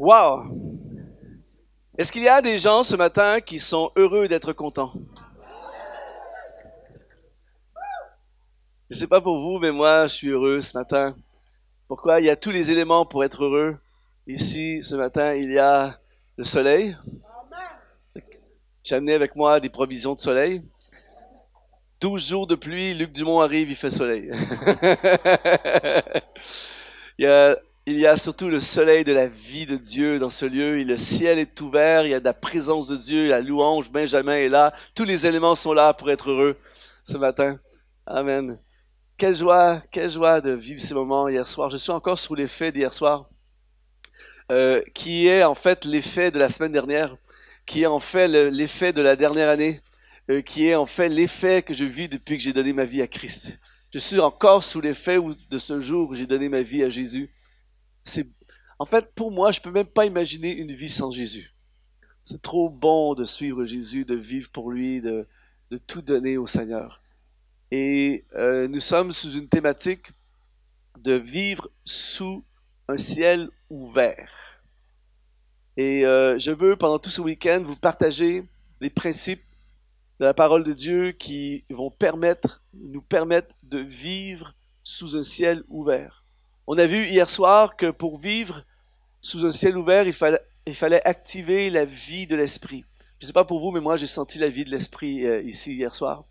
Wow! Est-ce qu'il y a des gens ce matin qui sont heureux d'être contents? Je ne sais pas pour vous, mais moi, je suis heureux ce matin. Pourquoi? Il y a tous les éléments pour être heureux. Ici, ce matin, il y a le soleil. J'ai amené avec moi des provisions de soleil. 12 jours de pluie, Luc Dumont arrive, il fait soleil. Il y a surtout le soleil de la vie de Dieu dans ce lieu. Et le ciel est ouvert, il y a de la présence de Dieu, la louange, Benjamin est là. Tous les éléments sont là pour être heureux ce matin. Amen. Quelle joie de vivre ces moments hier soir. Je suis encore sous l'effet d'hier soir, qui est en fait l'effet de la semaine dernière, qui est en fait l'effet de la dernière année, qui est en fait l'effet que je vis depuis que j'ai donné ma vie à Christ. Je suis encore sous l'effet de ce jour où j'ai donné ma vie à Jésus. En fait, pour moi, je peux même pas imaginer une vie sans Jésus. C'est trop bon de suivre Jésus, de vivre pour lui, de tout donner au Seigneur. Et nous sommes sous une thématique de vivre sous un ciel ouvert. Et je veux, pendant tout ce week-end, vous partager des principes de la parole de Dieu qui vont nous permettre de vivre sous un ciel ouvert. On a vu hier soir que pour vivre sous un ciel ouvert, il fallait activer la vie de l'esprit. Je ne sais pas pour vous, mais moi j'ai senti la vie de l'esprit ici hier soir.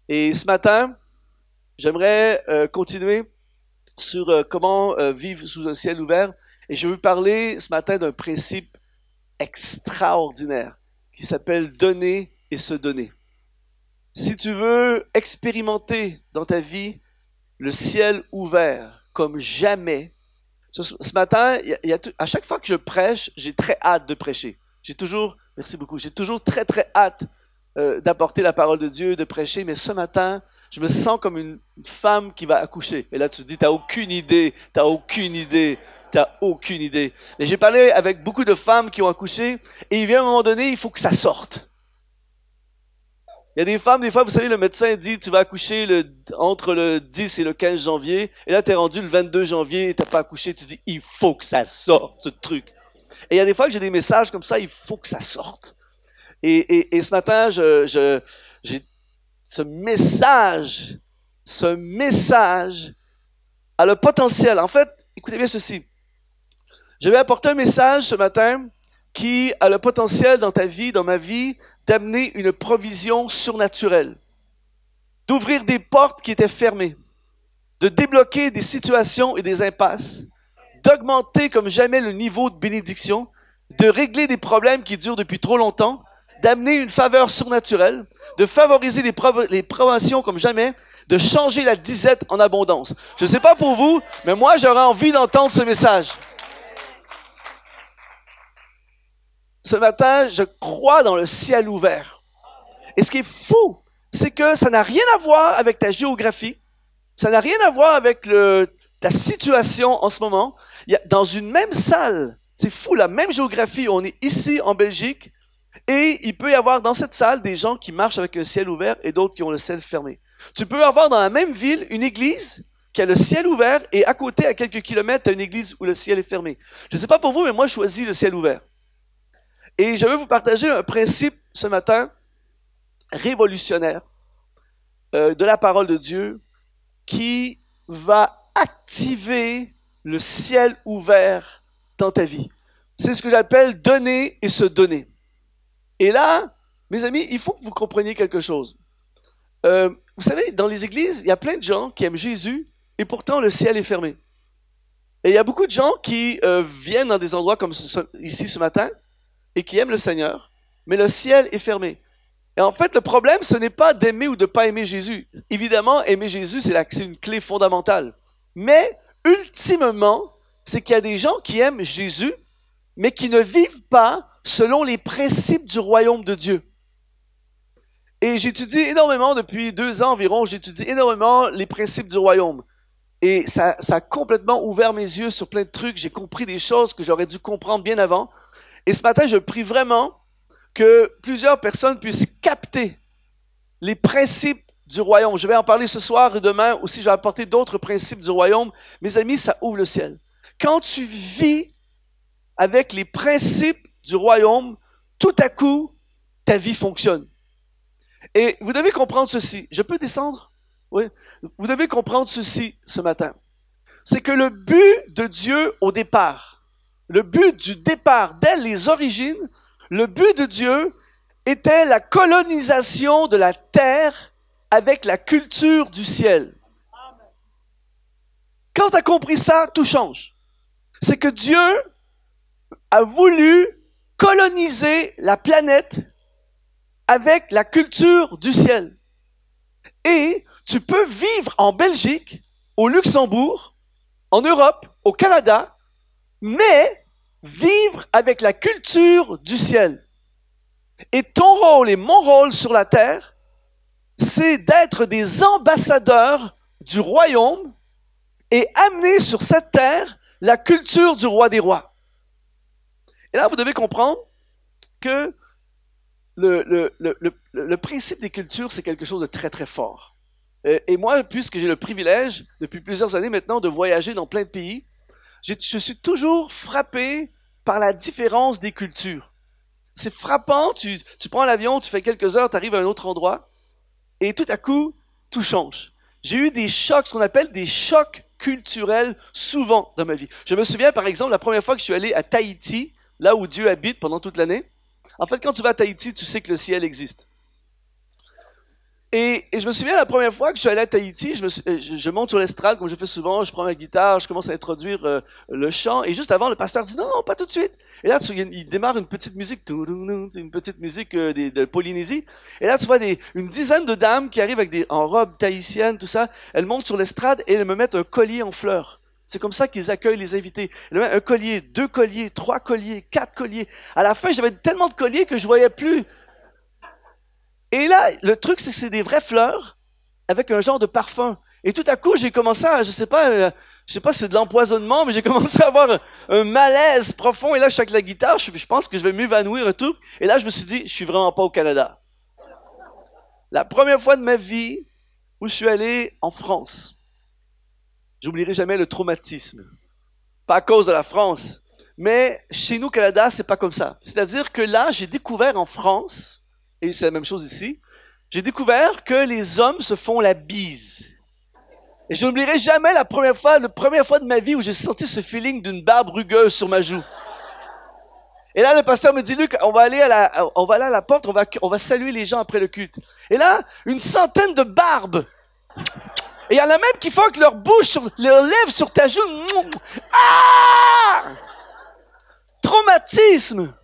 Et ce matin, j'aimerais continuer sur comment vivre sous un ciel ouvert. Et je veux parler ce matin d'un principe extraordinaire qui s'appelle donner et se donner. Si tu veux expérimenter dans ta vie le ciel ouvert comme jamais, ce matin, à chaque fois que je prêche, j'ai très hâte de prêcher. Merci beaucoup, j'ai toujours très très hâte d'apporter la parole de Dieu, de prêcher, mais ce matin, je me sens comme une femme qui va accoucher. Et là, tu te dis, t'as aucune idée. Et j'ai parlé avec beaucoup de femmes qui ont accouché, et il vient un moment donné, il faut que ça sorte. Il y a des femmes, des fois, vous savez, le médecin dit, tu vas accoucher entre le 10 et le 15 janvier, et là, t'es rendu le 22 janvier, et t'as pas accouché, tu dis, il faut que ça sorte, ce truc. Et il y a des fois que j'ai des messages comme ça, il faut que ça sorte. Et ce matin, j'ai ce message a le potentiel. En fait, écoutez bien ceci. Je vais apporter un message ce matin qui a le potentiel dans ta vie, dans ma vie, d'amener une provision surnaturelle, d'ouvrir des portes qui étaient fermées, de débloquer des situations et des impasses, d'augmenter comme jamais le niveau de bénédiction, de régler des problèmes qui durent depuis trop longtemps, d'amener une faveur surnaturelle, de favoriser les promotions comme jamais, de changer la disette en abondance. Je ne sais pas pour vous, mais moi, j'aurais envie d'entendre ce message. Ce matin, je crois dans le ciel ouvert. Et ce qui est fou, c'est que ça n'a rien à voir avec ta géographie, ça n'a rien à voir avec ta situation en ce moment. Dans une même salle, c'est fou, la même géographie, on est ici en Belgique, et il peut y avoir dans cette salle des gens qui marchent avec le ciel ouvert et d'autres qui ont le ciel fermé. Tu peux avoir dans la même ville une église qui a le ciel ouvert et à côté, à quelques kilomètres, tu as une église où le ciel est fermé. Je ne sais pas pour vous, mais moi, je choisis le ciel ouvert. Et je vais vous partager un principe ce matin révolutionnaire de la parole de Dieu qui va activer le ciel ouvert dans ta vie. C'est ce que j'appelle donner et se donner. Et là, mes amis, il faut que vous compreniez quelque chose. Vous savez, dans les églises, il y a plein de gens qui aiment Jésus et pourtant le ciel est fermé. Et il y a beaucoup de gens qui viennent dans des endroits comme ici ce matin et qui aiment le Seigneur, mais le ciel est fermé. Et en fait, le problème, ce n'est pas d'aimer ou de ne pas aimer Jésus. Évidemment, aimer Jésus, c'est une clé fondamentale. Mais, ultimement, c'est qu'il y a des gens qui aiment Jésus, mais qui ne vivent pas selon les principes du royaume de Dieu. Et j'étudie énormément, depuis 2 ans environ, j'étudie énormément les principes du royaume. Et ça a complètement ouvert mes yeux sur plein de trucs. J'ai compris des choses que j'aurais dû comprendre bien avant. Et ce matin, je prie vraiment que plusieurs personnes puissent capter les principes du royaume. Je vais en parler ce soir et demain aussi, je vais apporter d'autres principes du royaume. Mes amis, ça ouvre le ciel. Quand tu vis avec les principes du royaume, tout à coup, ta vie fonctionne. Et vous devez comprendre ceci. Je peux descendre? Oui. Vous devez comprendre ceci ce matin. C'est que le but de Dieu au départ, le but du départ, dès les origines, le but de Dieu était la colonisation de la terre avec la culture du ciel. Quand tu as compris ça, tout change. C'est que Dieu a voulu coloniser la planète avec la culture du ciel. Et tu peux vivre en Belgique, au Luxembourg, en Europe, au Canada, mais vivre avec la culture du ciel. Et ton rôle et mon rôle sur la terre, c'est d'être des ambassadeurs du royaume et amener sur cette terre la culture du roi des rois. Et là, vous devez comprendre que le principe des cultures, c'est quelque chose de très, très fort. Et moi, puisque j'ai le privilège, depuis plusieurs années maintenant, de voyager dans plein de pays, je suis toujours frappé par la différence des cultures. C'est frappant, tu prends l'avion, tu fais quelques heures, tu arrives à un autre endroit, et tout à coup, tout change. J'ai eu des chocs, ce qu'on appelle des chocs culturels, souvent dans ma vie. Je me souviens, par exemple, la première fois que je suis allé à Tahiti, là où Dieu habite pendant toute l'année. En fait, quand tu vas à Tahiti, tu sais que le ciel existe. Et je me souviens, la première fois que je suis allé à Tahiti, je monte sur l'estrade, comme je fais souvent, je prends ma guitare, je commence à introduire le chant, et juste avant, le pasteur dit « Non, non, pas tout de suite ». Et là, il démarre une petite musique, une petite musique de Polynésie. Et là, tu vois une dizaine de dames qui arrivent en robe tahitienne, tout ça. Elles montent sur l'estrade et elles me mettent un collier en fleurs. C'est comme ça qu'ils accueillent les invités. Elles mettent un collier, 2 colliers, 3 colliers, 4 colliers. À la fin, j'avais tellement de colliers que je voyais plus. Et là, le truc, c'est que c'est des vraies fleurs avec un genre de parfum. Et tout à coup, j'ai commencé à, je sais pas si c'est de l'empoisonnement, mais j'ai commencé à avoir un malaise profond. Et là, je suis avec la guitare, je pense que je vais m'évanouir et tout. Et là, je me suis dit, je suis vraiment pas au Canada. La première fois de ma vie où je suis allé en France, j'oublierai jamais le traumatisme. Pas à cause de la France, mais chez nous, au Canada, c'est pas comme ça. C'est-à-dire que là, j'ai découvert en France, et c'est la même chose ici, j'ai découvert que les hommes se font la bise. Et je n'oublierai jamais la première fois de ma vie où j'ai senti ce feeling d'une barbe rugueuse sur ma joue. Et là, le pasteur me dit, Luc, on va aller à la porte, on va saluer les gens après le culte. Et là, une centaine de barbes. Et il y en a même qui font que leur bouche, leurs lèvres sur ta joue. Ah! Traumatisme.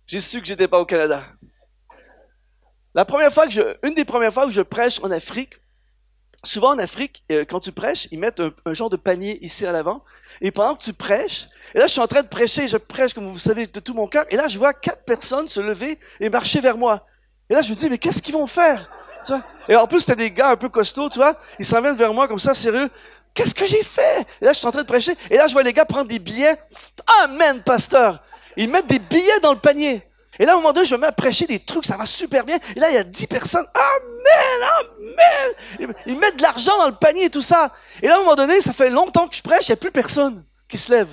J'ai su que j'étais pas au Canada. Une des premières fois que je prêche en Afrique, souvent en Afrique, quand tu prêches, ils mettent un genre de panier ici à l'avant. Et pendant que tu prêches, et là je suis en train de prêcher, je prêche comme vous savez de tout mon cœur, et là je vois 4 personnes se lever et marcher vers moi. Et là je me dis, mais qu'est-ce qu'ils vont faire? Tu vois? Et en plus c'était des gars un peu costauds, tu vois, ils s'en viennent vers moi comme ça, sérieux. Qu'est-ce que j'ai fait? Et là je suis en train de prêcher, et là je vois les gars prendre des billets. Amen, pasteur! Ils mettent des billets dans le panier. Et là, à un moment donné, je me mets à prêcher des trucs, ça va super bien. Et là, il y a 10 personnes. Amen, amen. Ils mettent de l'argent dans le panier et tout ça. Et là, à un moment donné, ça fait longtemps que je prêche, il n'y a plus personne qui se lève.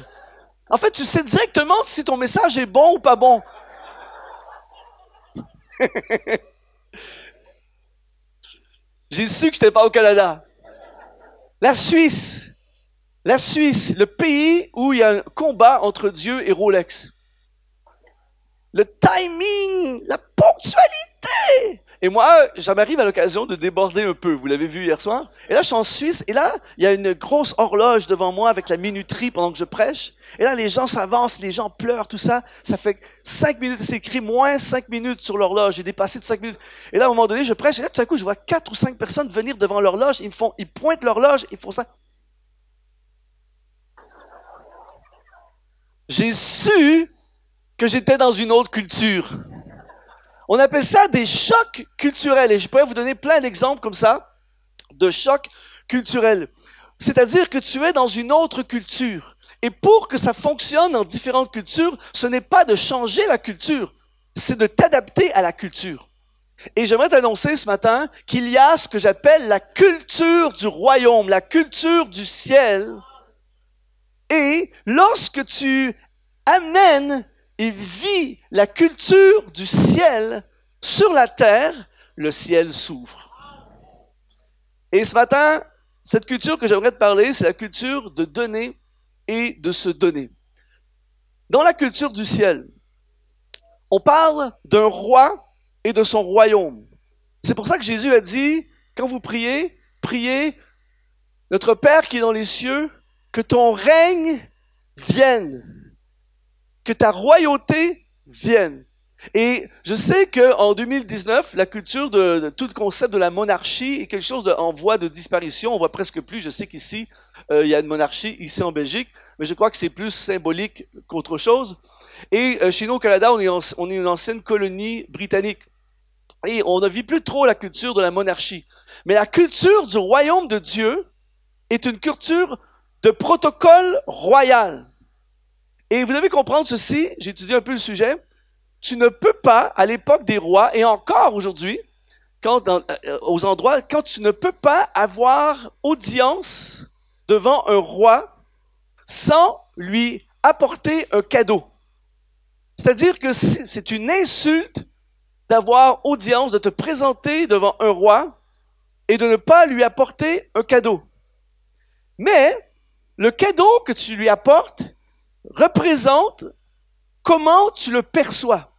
En fait, tu sais directement si ton message est bon ou pas bon. J'ai su que je n'étais pas au Canada. La Suisse, le pays où il y a un combat entre Dieu et Rolex. Le timing, la ponctualité. Et moi, ça m'arrive à l'occasion de déborder un peu. Vous l'avez vu hier soir. Et là, je suis en Suisse. Et là, il y a une grosse horloge devant moi avec la minuterie pendant que je prêche. Et là, les gens s'avancent, les gens pleurent, tout ça. Ça fait 5 minutes. C'est écrit moins 5 minutes sur l'horloge. J'ai dépassé de 5 minutes. Et là, à un moment donné, je prêche. Et là, tout à coup, je vois 4 ou 5 personnes venir devant l'horloge. Ils pointent l'horloge. Ils font ça. J'ai su que j'étais dans une autre culture. On appelle ça des chocs culturels. Et je pourrais vous donner plein d'exemples comme ça, de chocs culturels. C'est-à-dire que tu es dans une autre culture. Et pour que ça fonctionne dans différentes cultures, ce n'est pas de changer la culture, c'est de t'adapter à la culture. Et j'aimerais t'annoncer ce matin qu'il y a ce que j'appelle la culture du royaume, la culture du ciel, Et lorsque tu amènes et vis la culture du ciel sur la terre, le ciel s'ouvre. Et ce matin, cette culture que j'aimerais te parler, c'est la culture de donner et de se donner. Dans la culture du ciel, on parle d'un roi et de son royaume. C'est pour ça que Jésus a dit, quand vous priez, priez notre Père qui est dans les cieux, que ton règne vienne, que ta royauté vienne. Et je sais qu'en 2019, la culture de tout le concept de la monarchie est quelque chose en voie de disparition. On voit presque plus. Je sais qu'ici, il y a une monarchie ici en Belgique, mais je crois que c'est plus symbolique qu'autre chose. Et chez nous au Canada, on est une ancienne colonie britannique. Et on ne vit plus trop la culture de la monarchie. Mais la culture du royaume de Dieu est une culture de protocole royal. Et vous devez comprendre ceci, j'ai étudié un peu le sujet. Tu ne peux pas, à l'époque des rois, et encore aujourd'hui, aux endroits, quand tu ne peux pas avoir audience devant un roi sans lui apporter un cadeau. C'est-à-dire que c'est une insulte d'avoir audience, de te présenter devant un roi et de ne pas lui apporter un cadeau. Mais le cadeau que tu lui apportes représente comment tu le perçois.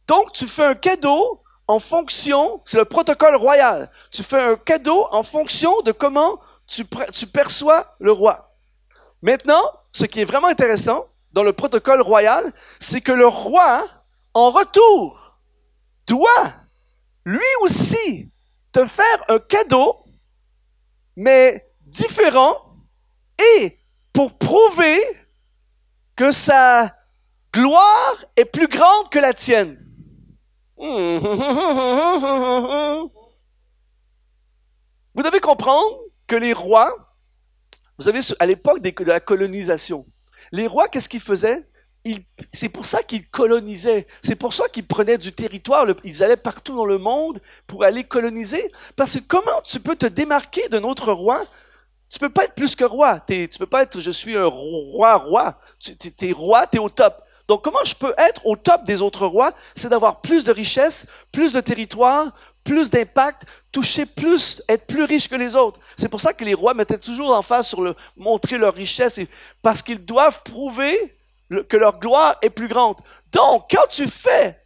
Donc, tu fais un cadeau en fonction, c'est le protocole royal, tu fais un cadeau en fonction de comment tu perçois le roi. Maintenant, ce qui est vraiment intéressant dans le protocole royal, c'est que le roi, en retour, doit lui aussi te faire un cadeau, mais différent, et pour prouver que sa gloire est plus grande que la tienne. Vous devez comprendre que les rois, vous savez, à l'époque de la colonisation, les rois, qu'est-ce qu'ils faisaient? C'est pour ça qu'ils colonisaient. C'est pour ça qu'ils prenaient du territoire. Ils allaient partout dans le monde pour aller coloniser. Parce que comment tu peux te démarquer d'un autre roi? Tu peux pas être plus que roi. Tu peux pas être, je suis un roi. T'es roi, t'es au top. Donc, comment je peux être au top des autres rois? C'est d'avoir plus de richesse, plus de territoire, plus d'impact, toucher plus, être plus riche que les autres. C'est pour ça que les rois mettaient toujours l'emphase sur montrer leur richesse, parce qu'ils doivent prouver que leur gloire est plus grande. Donc, quand tu fais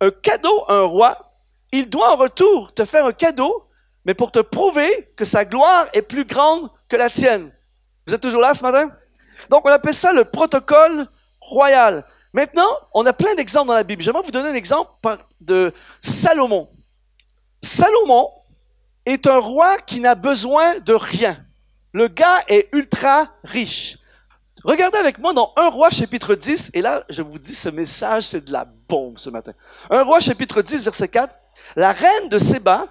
un cadeau à un roi, il doit en retour te faire un cadeau, mais pour te prouver que sa gloire est plus grande que la tienne. Vous êtes toujours là ce matin? Donc, on appelle ça le protocole royal. Maintenant, on a plein d'exemples dans la Bible. J'aimerais vous donner un exemple de Salomon. Salomon est un roi qui n'a besoin de rien. Le gars est ultra riche. Regardez avec moi dans 1 Roi chapitre 10, et là, je vous dis, ce message, c'est de la bombe ce matin. 1 Roi chapitre 10, verset 4. La reine de Séba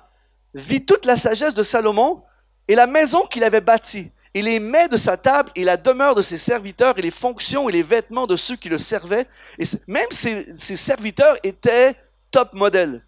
vit toute la sagesse de Salomon et la maison qu'il avait bâtie, et les mets de sa table, et la demeure de ses serviteurs, et les fonctions et les vêtements de ceux qui le servaient. Et même ses serviteurs étaient top modèles.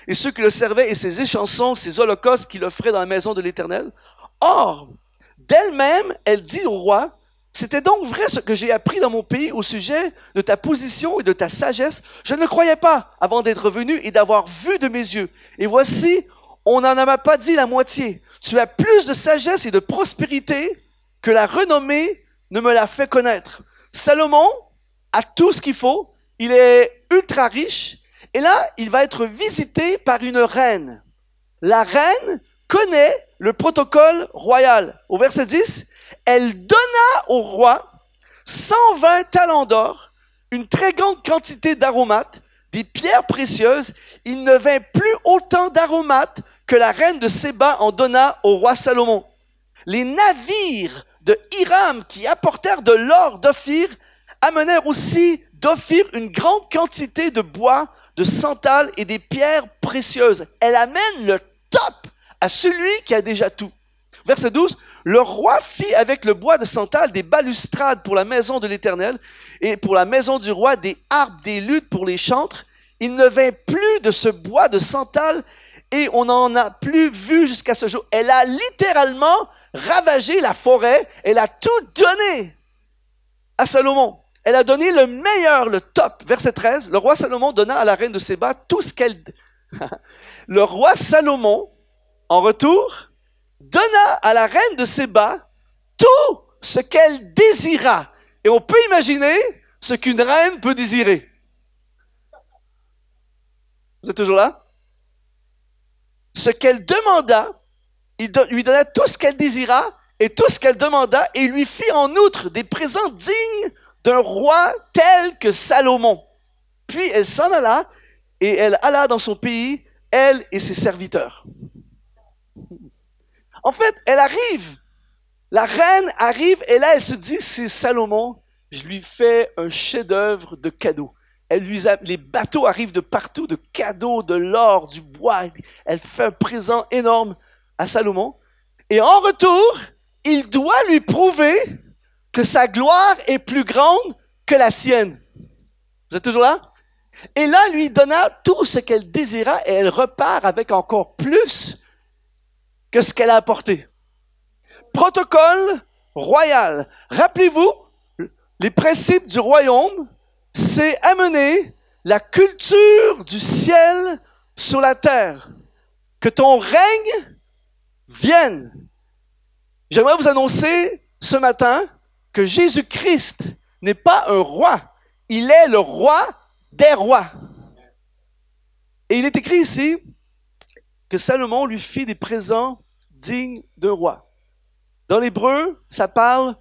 Et ceux qui le servaient, et ses échansons, ses holocaustes qu'il offrait dans la maison de l'Éternel. Or, d'elle-même, elle dit au roi, c'était donc vrai ce que j'ai appris dans mon pays au sujet de ta position et de ta sagesse. Je ne le croyais pas avant d'être venu et d'avoir vu de mes yeux. Et voici, on n'en a pas dit la moitié. Tu as plus de sagesse et de prospérité que la renommée ne me l'a fait connaître. Salomon a tout ce qu'il faut. Il est ultra riche. Et là, il va être visité par une reine. La reine connaît le protocole royal. Au verset 10, elle donna au roi 120 talents d'or, une très grande quantité d'aromates, des pierres précieuses. Il ne vint plus autant d'aromates que la reine de Séba en donna au roi Salomon. Les navires de Hiram qui apportèrent de l'or d'Ophir amenèrent aussi d'Ophir une grande quantité de bois, de santal et des pierres précieuses. Elle amène le top à celui qui a déjà tout. Verset 12, le roi fit avec le bois de santal des balustrades pour la maison de l'Éternel et pour la maison du roi des harpes, des luttes pour les chantres. Il ne vint plus de ce bois de santal et on n'en a plus vu jusqu'à ce jour. Elle a littéralement ravagé la forêt, elle a tout donné. à Salomon. Elle a donné le meilleur, le top. Verset 13, le roi Salomon donna à la reine de Séba tout ce qu'elle... Le roi Salomon, en retour, donna à la reine de Séba tout ce qu'elle désira. Et on peut imaginer ce qu'une reine peut désirer. Vous êtes toujours là? Ce qu'elle demanda, il lui donna tout ce qu'elle désira et tout ce qu'elle demanda, et lui fit en outre des présents dignes d'un roi tel que Salomon. Puis elle s'en alla, et elle alla dans son pays, elle et ses serviteurs. En fait, elle arrive. La reine arrive, et là, elle se dit, c'est Salomon, je lui fais un chef-d'œuvre de cadeaux. Les bateaux arrivent de partout, de cadeaux, de l'or, du bois. Elle fait un présent énorme à Salomon. Et en retour, il doit lui prouver que sa gloire est plus grande que la sienne. Vous êtes toujours là? Et là, lui donna tout ce qu'elle désira et elle repart avec encore plus que ce qu'elle a apporté. Protocole royal. Rappelez-vous, les principes du royaume, c'est amener la culture du ciel sur la terre. Que ton règne vienne. J'aimerais vous annoncer ce matin que Jésus-Christ n'est pas un roi. Il est le roi des rois. Et il est écrit ici que Salomon lui fit des présents dignes d'un roi. Dans l'hébreu, ça parle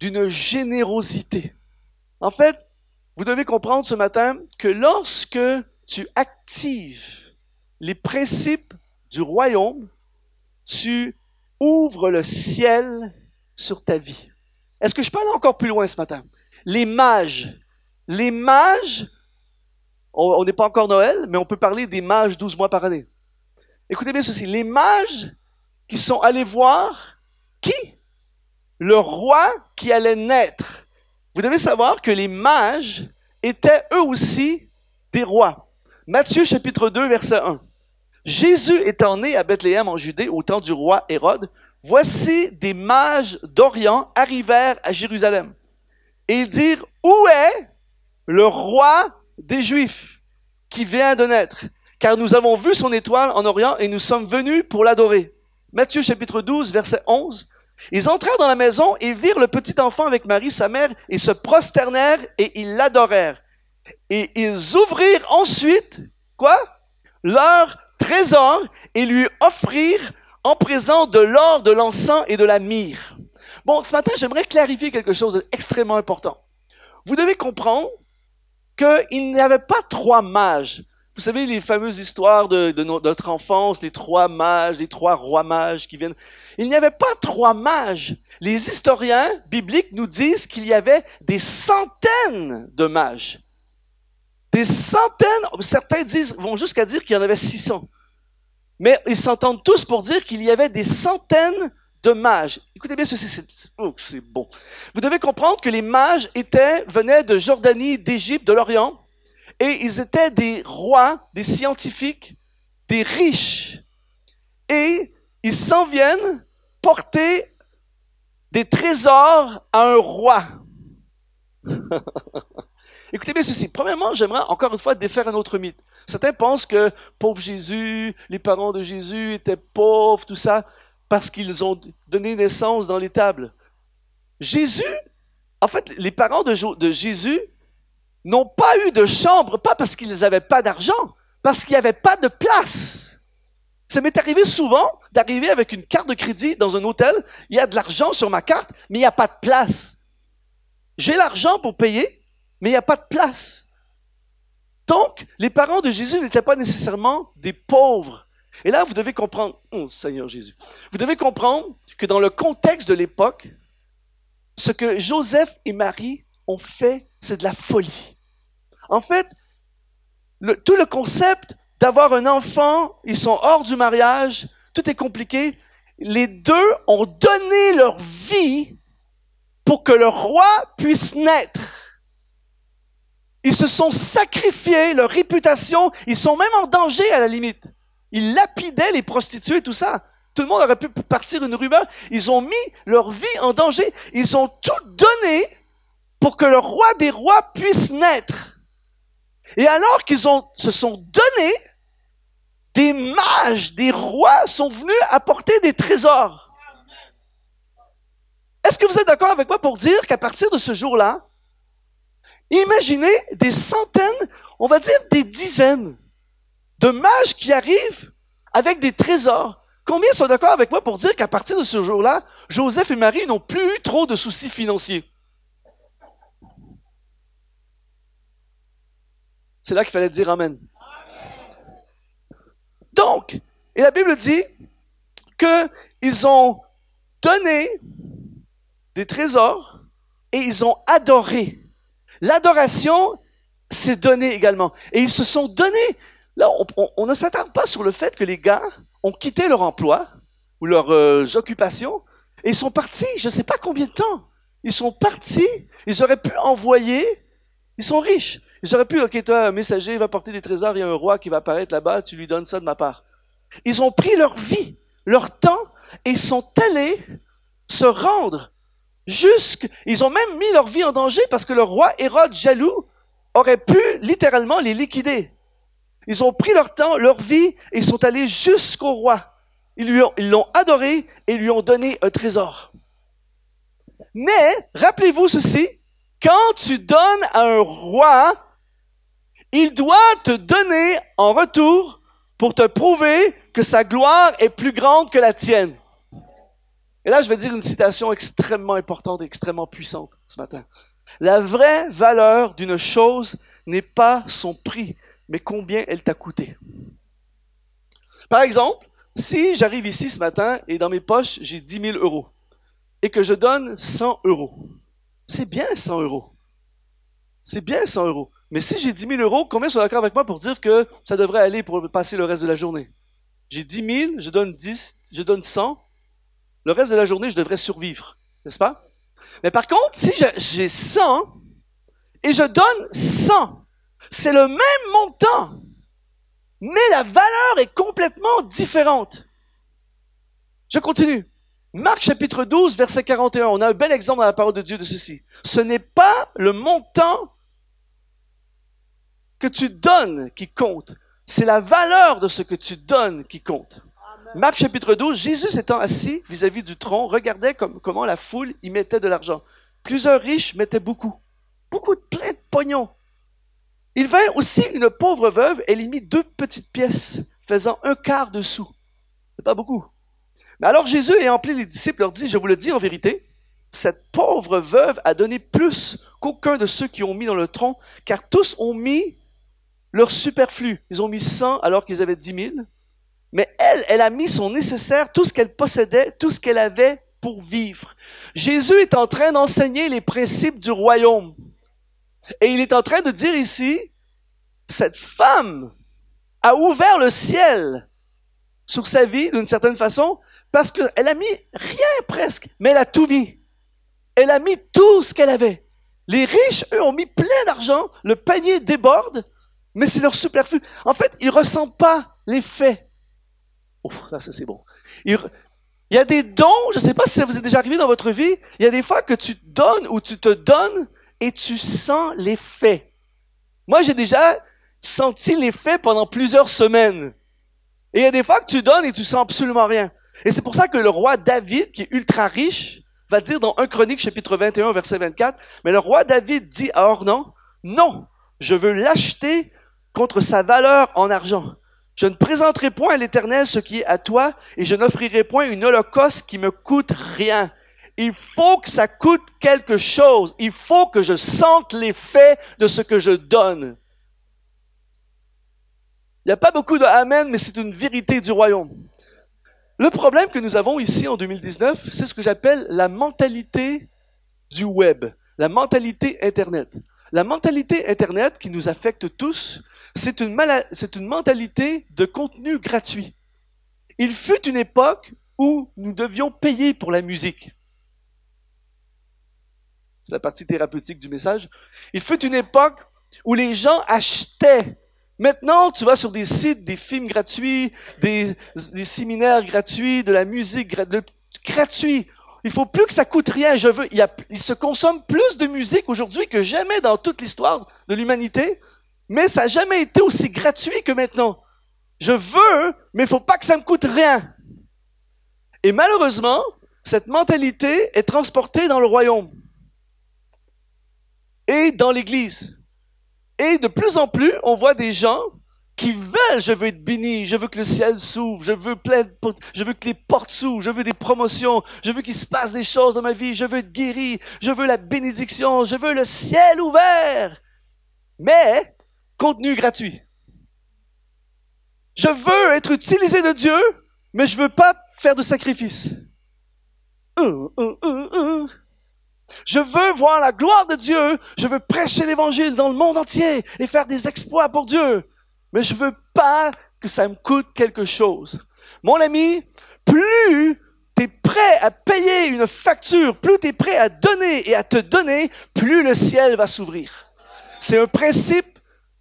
d'une générosité. En fait, vous devez comprendre ce matin que lorsque tu actives les principes du royaume, tu ouvres le ciel sur ta vie. Est-ce que je peux aller encore plus loin ce matin? Les mages, on n'est pas encore Noël, mais on peut parler des mages 12 mois par année. Écoutez bien ceci, les mages qui sont allés voir qui? Le roi qui allait naître. Vous devez savoir que les mages étaient eux aussi des rois. Matthieu chapitre 2, verset 1. Jésus étant né à Bethléem en Judée au temps du roi Hérode, voici des mages d'Orient arrivèrent à Jérusalem. Et ils dirent, où est le roi des Juifs qui vient de naître? Car nous avons vu son étoile en Orient et nous sommes venus pour l'adorer. Matthieu chapitre 12, verset 11. Ils entrèrent dans la maison et virent le petit enfant avec Marie, sa mère, et se prosternèrent et ils l'adorèrent. Et ils ouvrirent ensuite, quoi? Leur trésor et lui offrirent en présent de l'or, de l'encens et de la myrrhe. Bon, ce matin, j'aimerais clarifier quelque chose d'extrêmement important. Vous devez comprendre qu'il n'y avait pas trois mages. Vous savez, les fameuses histoires de notre enfance, les trois mages, les trois rois mages qui viennent. Il n'y avait pas trois mages. Les historiens bibliques nous disent qu'il y avait des centaines de mages. Des centaines, certains vont jusqu'à dire qu'il y en avait 600. Mais ils s'entendent tous pour dire qu'il y avait des centaines de mages. Écoutez bien ceci, c'est bon. Vous devez comprendre que les mages venaient de Jordanie, d'Égypte, de l'Orient, et ils étaient des rois, des scientifiques, des riches. Et ils s'en viennent porter des trésors à un roi. Écoutez bien ceci. Premièrement, j'aimerais encore une fois défaire un autre mythe. Certains pensent que pauvre Jésus, les parents de Jésus étaient pauvres, tout ça, parce qu'ils ont donné naissance dans l'étable. Jésus, en fait, les parents de Jésus n'ont pas eu de chambre, pas parce qu'ils n'avaient pas d'argent, parce qu'il n'y avait pas de place. Ça m'est arrivé souvent d'arriver avec une carte de crédit dans un hôtel, il y a de l'argent sur ma carte, mais il n'y a pas de place. J'ai l'argent pour payer, mais il n'y a pas de place. Donc, les parents de Jésus n'étaient pas nécessairement des pauvres. Et là, vous devez comprendre, Seigneur Jésus, vous devez comprendre que dans le contexte de l'époque, ce que Joseph et Marie ont fait, c'est de la folie. En fait, tout le concept d'avoir un enfant, ils sont hors du mariage, tout est compliqué. Les deux ont donné leur vie pour que le roi puisse naître. Ils se sont sacrifiés, leur réputation, ils sont même en danger à la limite. Ils lapidaient les prostituées, tout ça. Tout le monde aurait pu partir une rumeur. Ils ont mis leur vie en danger. Ils ont tout donné pour que le roi des rois puisse naître. Et alors qu'ils se sont donnés, des mages, des rois sont venus apporter des trésors. Est-ce que vous êtes d'accord avec moi pour dire qu'à partir de ce jour-là, imaginez des centaines, on va dire des dizaines de mages qui arrivent avec des trésors. Combien sont d'accord avec moi pour dire qu'à partir de ce jour-là, Joseph et Marie n'ont plus eu trop de soucis financiers? C'est là qu'il fallait dire Amen. Donc, et la Bible dit qu'ils ont donné des trésors et ils ont adoré. L'adoration, c'est donner également. Et ils se sont donnés. Là, on ne s'attarde pas sur le fait que les gars ont quitté leur emploi ou leurs occupations et ils sont partis, je ne sais pas combien de temps. Ils sont partis, ils auraient pu envoyer, ils sont riches. Ils auraient pu, ok, toi, un messager va porter des trésors, il y a un roi qui va apparaître là-bas, tu lui donnes ça de ma part. Ils ont pris leur vie, leur temps, et ils sont allés se rendre ils ont même mis leur vie en danger parce que le roi Hérode jaloux aurait pu littéralement les liquider. Ils ont pris leur temps, leur vie, et ils sont allés jusqu'au roi. Ils l'ont adoré et lui ont donné un trésor. Mais, rappelez-vous ceci, quand tu donnes à un roi, il doit te donner en retour pour te prouver que sa gloire est plus grande que la tienne. Et là, je vais dire une citation extrêmement importante et extrêmement puissante ce matin. La vraie valeur d'une chose n'est pas son prix, mais combien elle t'a coûté. Par exemple, si j'arrive ici ce matin et dans mes poches, j'ai 10 000 euros et que je donne 100 euros, c'est bien 100 euros. C'est bien 100 euros. Mais si j'ai 10 000 euros, combien sont d'accord avec moi pour dire que ça devrait aller pour passer le reste de la journée? J'ai 10 000, je donne 10, je donne 100. Le reste de la journée, je devrais survivre, n'est-ce pas? Mais par contre, si j'ai 100 et je donne 100, c'est le même montant, mais la valeur est complètement différente. Je continue. Marc chapitre 12, verset 41. On a un bel exemple dans la parole de Dieu de ceci. Ce n'est pas le montant que tu donnes qui compte, c'est la valeur de ce que tu donnes qui compte. Marc chapitre 12, Jésus s'étant assis vis-à-vis du tronc, regardait comment la foule y mettait de l'argent. Plusieurs riches mettaient beaucoup plein de pognon. Il vint aussi une pauvre veuve, elle y mit 2 petites pièces, faisant 1/4 de sou. C'est pas beaucoup. Mais alors Jésus, ayant appelé les disciples, leur dit, je vous le dis en vérité, cette pauvre veuve a donné plus qu'aucun de ceux qui ont mis dans le tronc, car tous ont mis leur superflu. Ils ont mis 100 alors qu'ils avaient 10 000. Mais elle a mis son nécessaire, tout ce qu'elle possédait, tout ce qu'elle avait pour vivre. Jésus est en train d'enseigner les principes du royaume. Et il est en train de dire ici, cette femme a ouvert le ciel sur sa vie d'une certaine façon parce qu'elle a mis rien presque, mais elle a tout mis. Elle a mis tout ce qu'elle avait. Les riches, eux, ont mis plein d'argent, le panier déborde, mais c'est leur superflu. En fait, ils ne ressentent pas l'effet. Oh, ça c'est bon. Il y a des dons, je ne sais pas si ça vous est déjà arrivé dans votre vie, il y a des fois que tu donnes ou tu te donnes et tu sens l'effet. Moi, j'ai déjà senti l'effet pendant plusieurs semaines. Et il y a des fois que tu donnes et tu sens absolument rien. Et c'est pour ça que le roi David, qui est ultra riche, va dire dans 1 Chronique chapitre 21, verset 24, mais le roi David dit à Ornan, non, je veux l'acheter contre sa valeur en argent. Je ne présenterai point à l'Éternel ce qui est à toi et je n'offrirai point une holocauste qui me coûte rien. Il faut que ça coûte quelque chose. Il faut que je sente l'effet de ce que je donne. Il n'y a pas beaucoup de amen, mais c'est une vérité du royaume. Le problème que nous avons ici en 2019, c'est ce que j'appelle la mentalité du web, la mentalité Internet. La mentalité Internet qui nous affecte tous, c'est une mentalité de contenu gratuit. Il fut une époque où nous devions payer pour la musique. C'est la partie thérapeutique du message. Il fut une époque où les gens achetaient. Maintenant, tu vas sur des sites, des films gratuits, des séminaires gratuits, de la musique gratuite. il faut plus que ça coûte rien. Il se consomme plus de musique aujourd'hui que jamais dans toute l'histoire de l'humanité, mais ça n'a jamais été aussi gratuit que maintenant. Je veux, mais il faut pas que ça me coûte rien. Et malheureusement, cette mentalité est transportée dans le royaume et dans l'Église. Et de plus en plus, on voit des gens qui veulent, je veux être béni, je veux que le ciel s'ouvre, je veux que les portes s'ouvrent, je veux des promotions, je veux qu'il se passe des choses dans ma vie, je veux être guéri, je veux la bénédiction, je veux le ciel ouvert. Mais, contenu gratuit. Je veux être utilisé de Dieu, mais je veux pas faire de sacrifice. Je veux voir la gloire de Dieu, je veux prêcher l'évangile dans le monde entier et faire des exploits pour Dieu. Mais je veux pas que ça me coûte quelque chose. Mon ami, plus tu es prêt à payer une facture, plus tu es prêt à donner et à te donner, plus le ciel va s'ouvrir. C'est un principe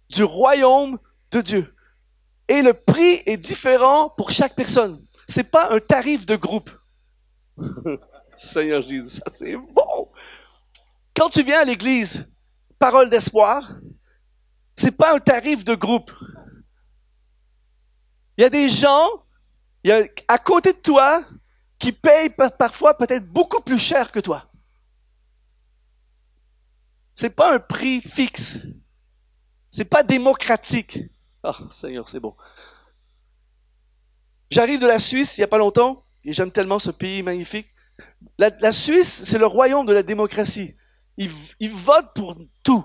du royaume de Dieu. Et le prix est différent pour chaque personne. C'est pas un tarif de groupe. Seigneur Jésus, ça c'est bon. Quand tu viens à l'église, parole d'espoir, c'est pas un tarif de groupe. Il y a des gens, à côté de toi, qui payent parfois peut-être beaucoup plus cher que toi. C'est pas un prix fixe. C'est pas démocratique. Ah, Seigneur, c'est bon. J'arrive de la Suisse il y a pas longtemps, et j'aime tellement ce pays magnifique. La Suisse, c'est le royaume de la démocratie. Ils votent pour tout.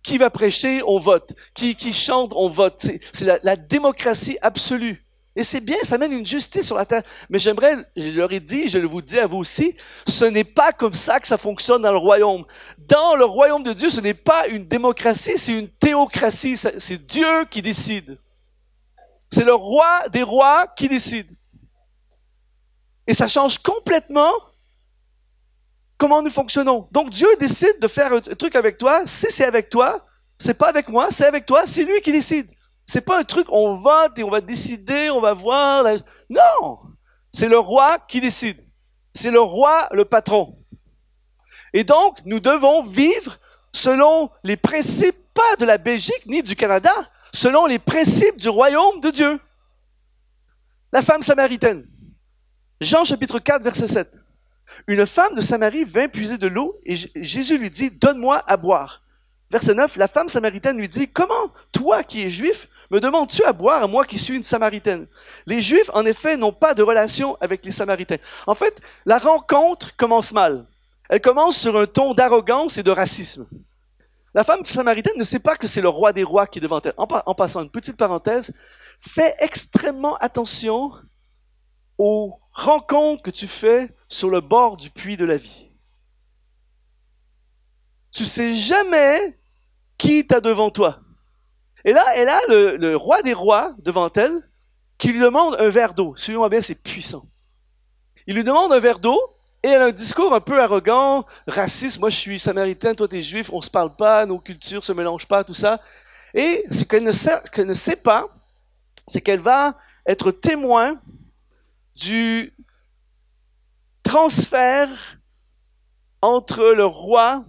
Qui va prêcher, on vote. Qui chante, on vote. C'est la démocratie absolue. Et c'est bien, ça mène une justice sur la terre. Mais je leur ai dit, je vous dis à vous aussi, ce n'est pas comme ça que ça fonctionne dans le royaume. Dans le royaume de Dieu, ce n'est pas une démocratie, c'est une théocratie. C'est Dieu qui décide. C'est le roi des rois qui décide. Et ça change complètement comment nous fonctionnons. Donc Dieu décide de faire un truc avec toi. Si c'est avec toi, c'est pas avec moi, c'est avec toi, c'est lui qui décide. C'est pas un truc, on vote et on va décider, on va voir. Non! C'est le roi qui décide. C'est le roi, le patron. Et donc, nous devons vivre selon les principes, pas de la Belgique ni du Canada, selon les principes du royaume de Dieu. La femme samaritaine. Jean chapitre 4, verset 7. Une femme de Samarie vint puiser de l'eau et Jésus lui dit, donne-moi à boire. Verset 9, la femme samaritaine lui dit, comment, toi qui es juif, me demandes-tu à boire à moi qui suis une samaritaine? Les juifs, en effet, n'ont pas de relation avec les samaritains. En fait, la rencontre commence mal. Elle commence sur un ton d'arrogance et de racisme. La femme samaritaine ne sait pas que c'est le roi des rois qui est devant elle. En passant, une petite parenthèse, fais extrêmement attention aux rencontres que tu fais sur le bord du puits de la vie. Tu sais jamais qui t'as devant toi. Et là, elle a le roi des rois devant elle qui lui demande un verre d'eau. Suivez-moi bien, c'est puissant. Il lui demande un verre d'eau et elle a un discours un peu arrogant, raciste. Moi, je suis samaritain, toi, t'es juif, on se parle pas, nos cultures se mélangent pas, tout ça. Et ce qu'elle ne sait pas, c'est qu'elle va être témoin du transfert entre le roi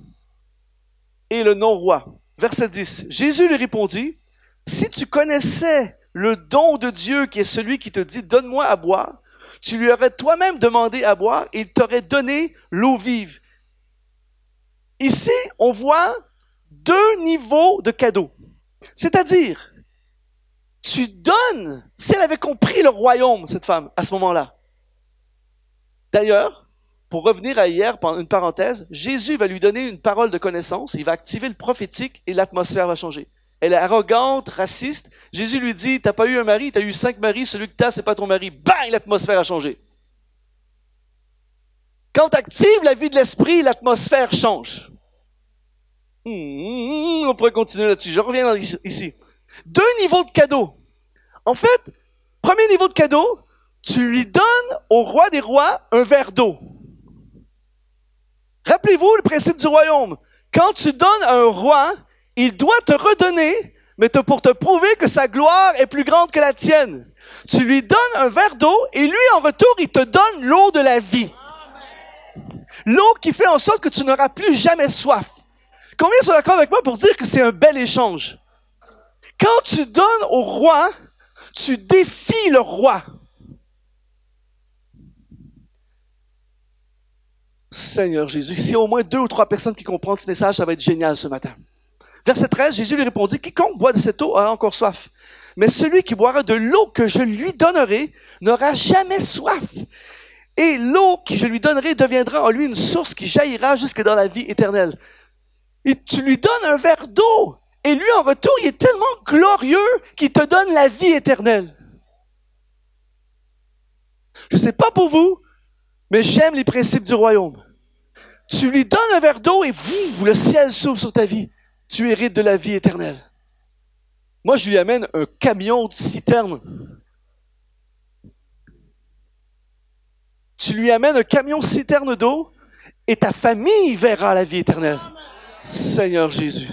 et le non-roi. Verset 10. Jésus lui répondit, « Si tu connaissais le don de Dieu qui est celui qui te dit « Donne-moi à boire », tu lui aurais toi-même demandé à boire et il t'aurait donné l'eau vive. » Ici, on voit deux niveaux de cadeaux. C'est-à-dire, tu donnes, si elle avait compris le royaume, cette femme, à ce moment-là. D'ailleurs, pour revenir à hier, pendant une parenthèse, Jésus va lui donner une parole de connaissance, il va activer le prophétique et l'atmosphère va changer. Elle est arrogante, raciste. Jésus lui dit, t'as pas eu un mari, t'as eu 5 maris, celui que t'as, c'est pas ton mari. Bang, l'atmosphère a changé. Quand tu actives la vie de l'esprit, l'atmosphère change. On pourrait continuer là-dessus. Je reviens ici. 2 niveaux de cadeaux. En fait, premier niveau de cadeau, tu lui donnes au roi des rois un verre d'eau. Rappelez-vous le principe du royaume. Quand tu donnes à un roi, il doit te redonner, mais pour te prouver que sa gloire est plus grande que la tienne. Tu lui donnes un verre d'eau et lui, en retour, il te donne l'eau de la vie. L'eau qui fait en sorte que tu n'auras plus jamais soif. Combien sont d'accord avec moi pour dire que c'est un bel échange? Quand tu donnes au roi, tu défies le roi. Seigneur Jésus, s'il y a au moins 2 ou 3 personnes qui comprennent ce message, ça va être génial ce matin. Verset 13, Jésus lui répondit, « Quiconque boit de cette eau aura encore soif. Mais celui qui boira de l'eau que je lui donnerai n'aura jamais soif. Et l'eau que je lui donnerai deviendra en lui une source qui jaillira jusque dans la vie éternelle. » Et tu lui donnes un verre d'eau. Et lui, en retour, il est tellement glorieux qu'il te donne la vie éternelle. Je ne sais pas pour vous, mais j'aime les principes du royaume. Tu lui donnes un verre d'eau et le ciel s'ouvre sur ta vie. Tu hérites de la vie éternelle. Moi, je lui amène un camion de citerne. Tu lui amènes un camion citerne d'eau et ta famille verra la vie éternelle. Seigneur Jésus.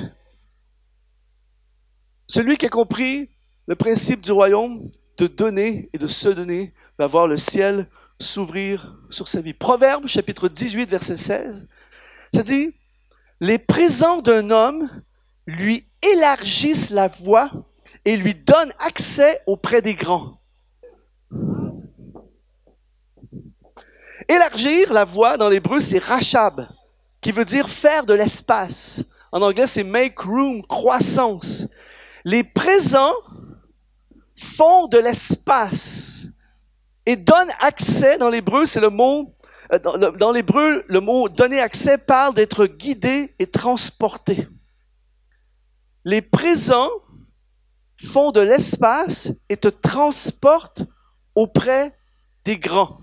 Celui qui a compris le principe du royaume de donner et de se donner va voir le ciel s'ouvrir sur sa vie. Proverbe, chapitre 18, verset 16, ça dit, « Les présents d'un homme lui élargissent la voie et lui donnent accès auprès des grands. » Élargir la voie dans l'hébreu, c'est rachab, qui veut dire faire de l'espace. En anglais, c'est make room, croissance. Les présents font de l'espace et donnent accès, dans l'hébreu, c'est le mot, dans l'hébreu, le mot donner accès parle d'être guidé et transporté. Les présents font de l'espace et te transportent auprès des grands.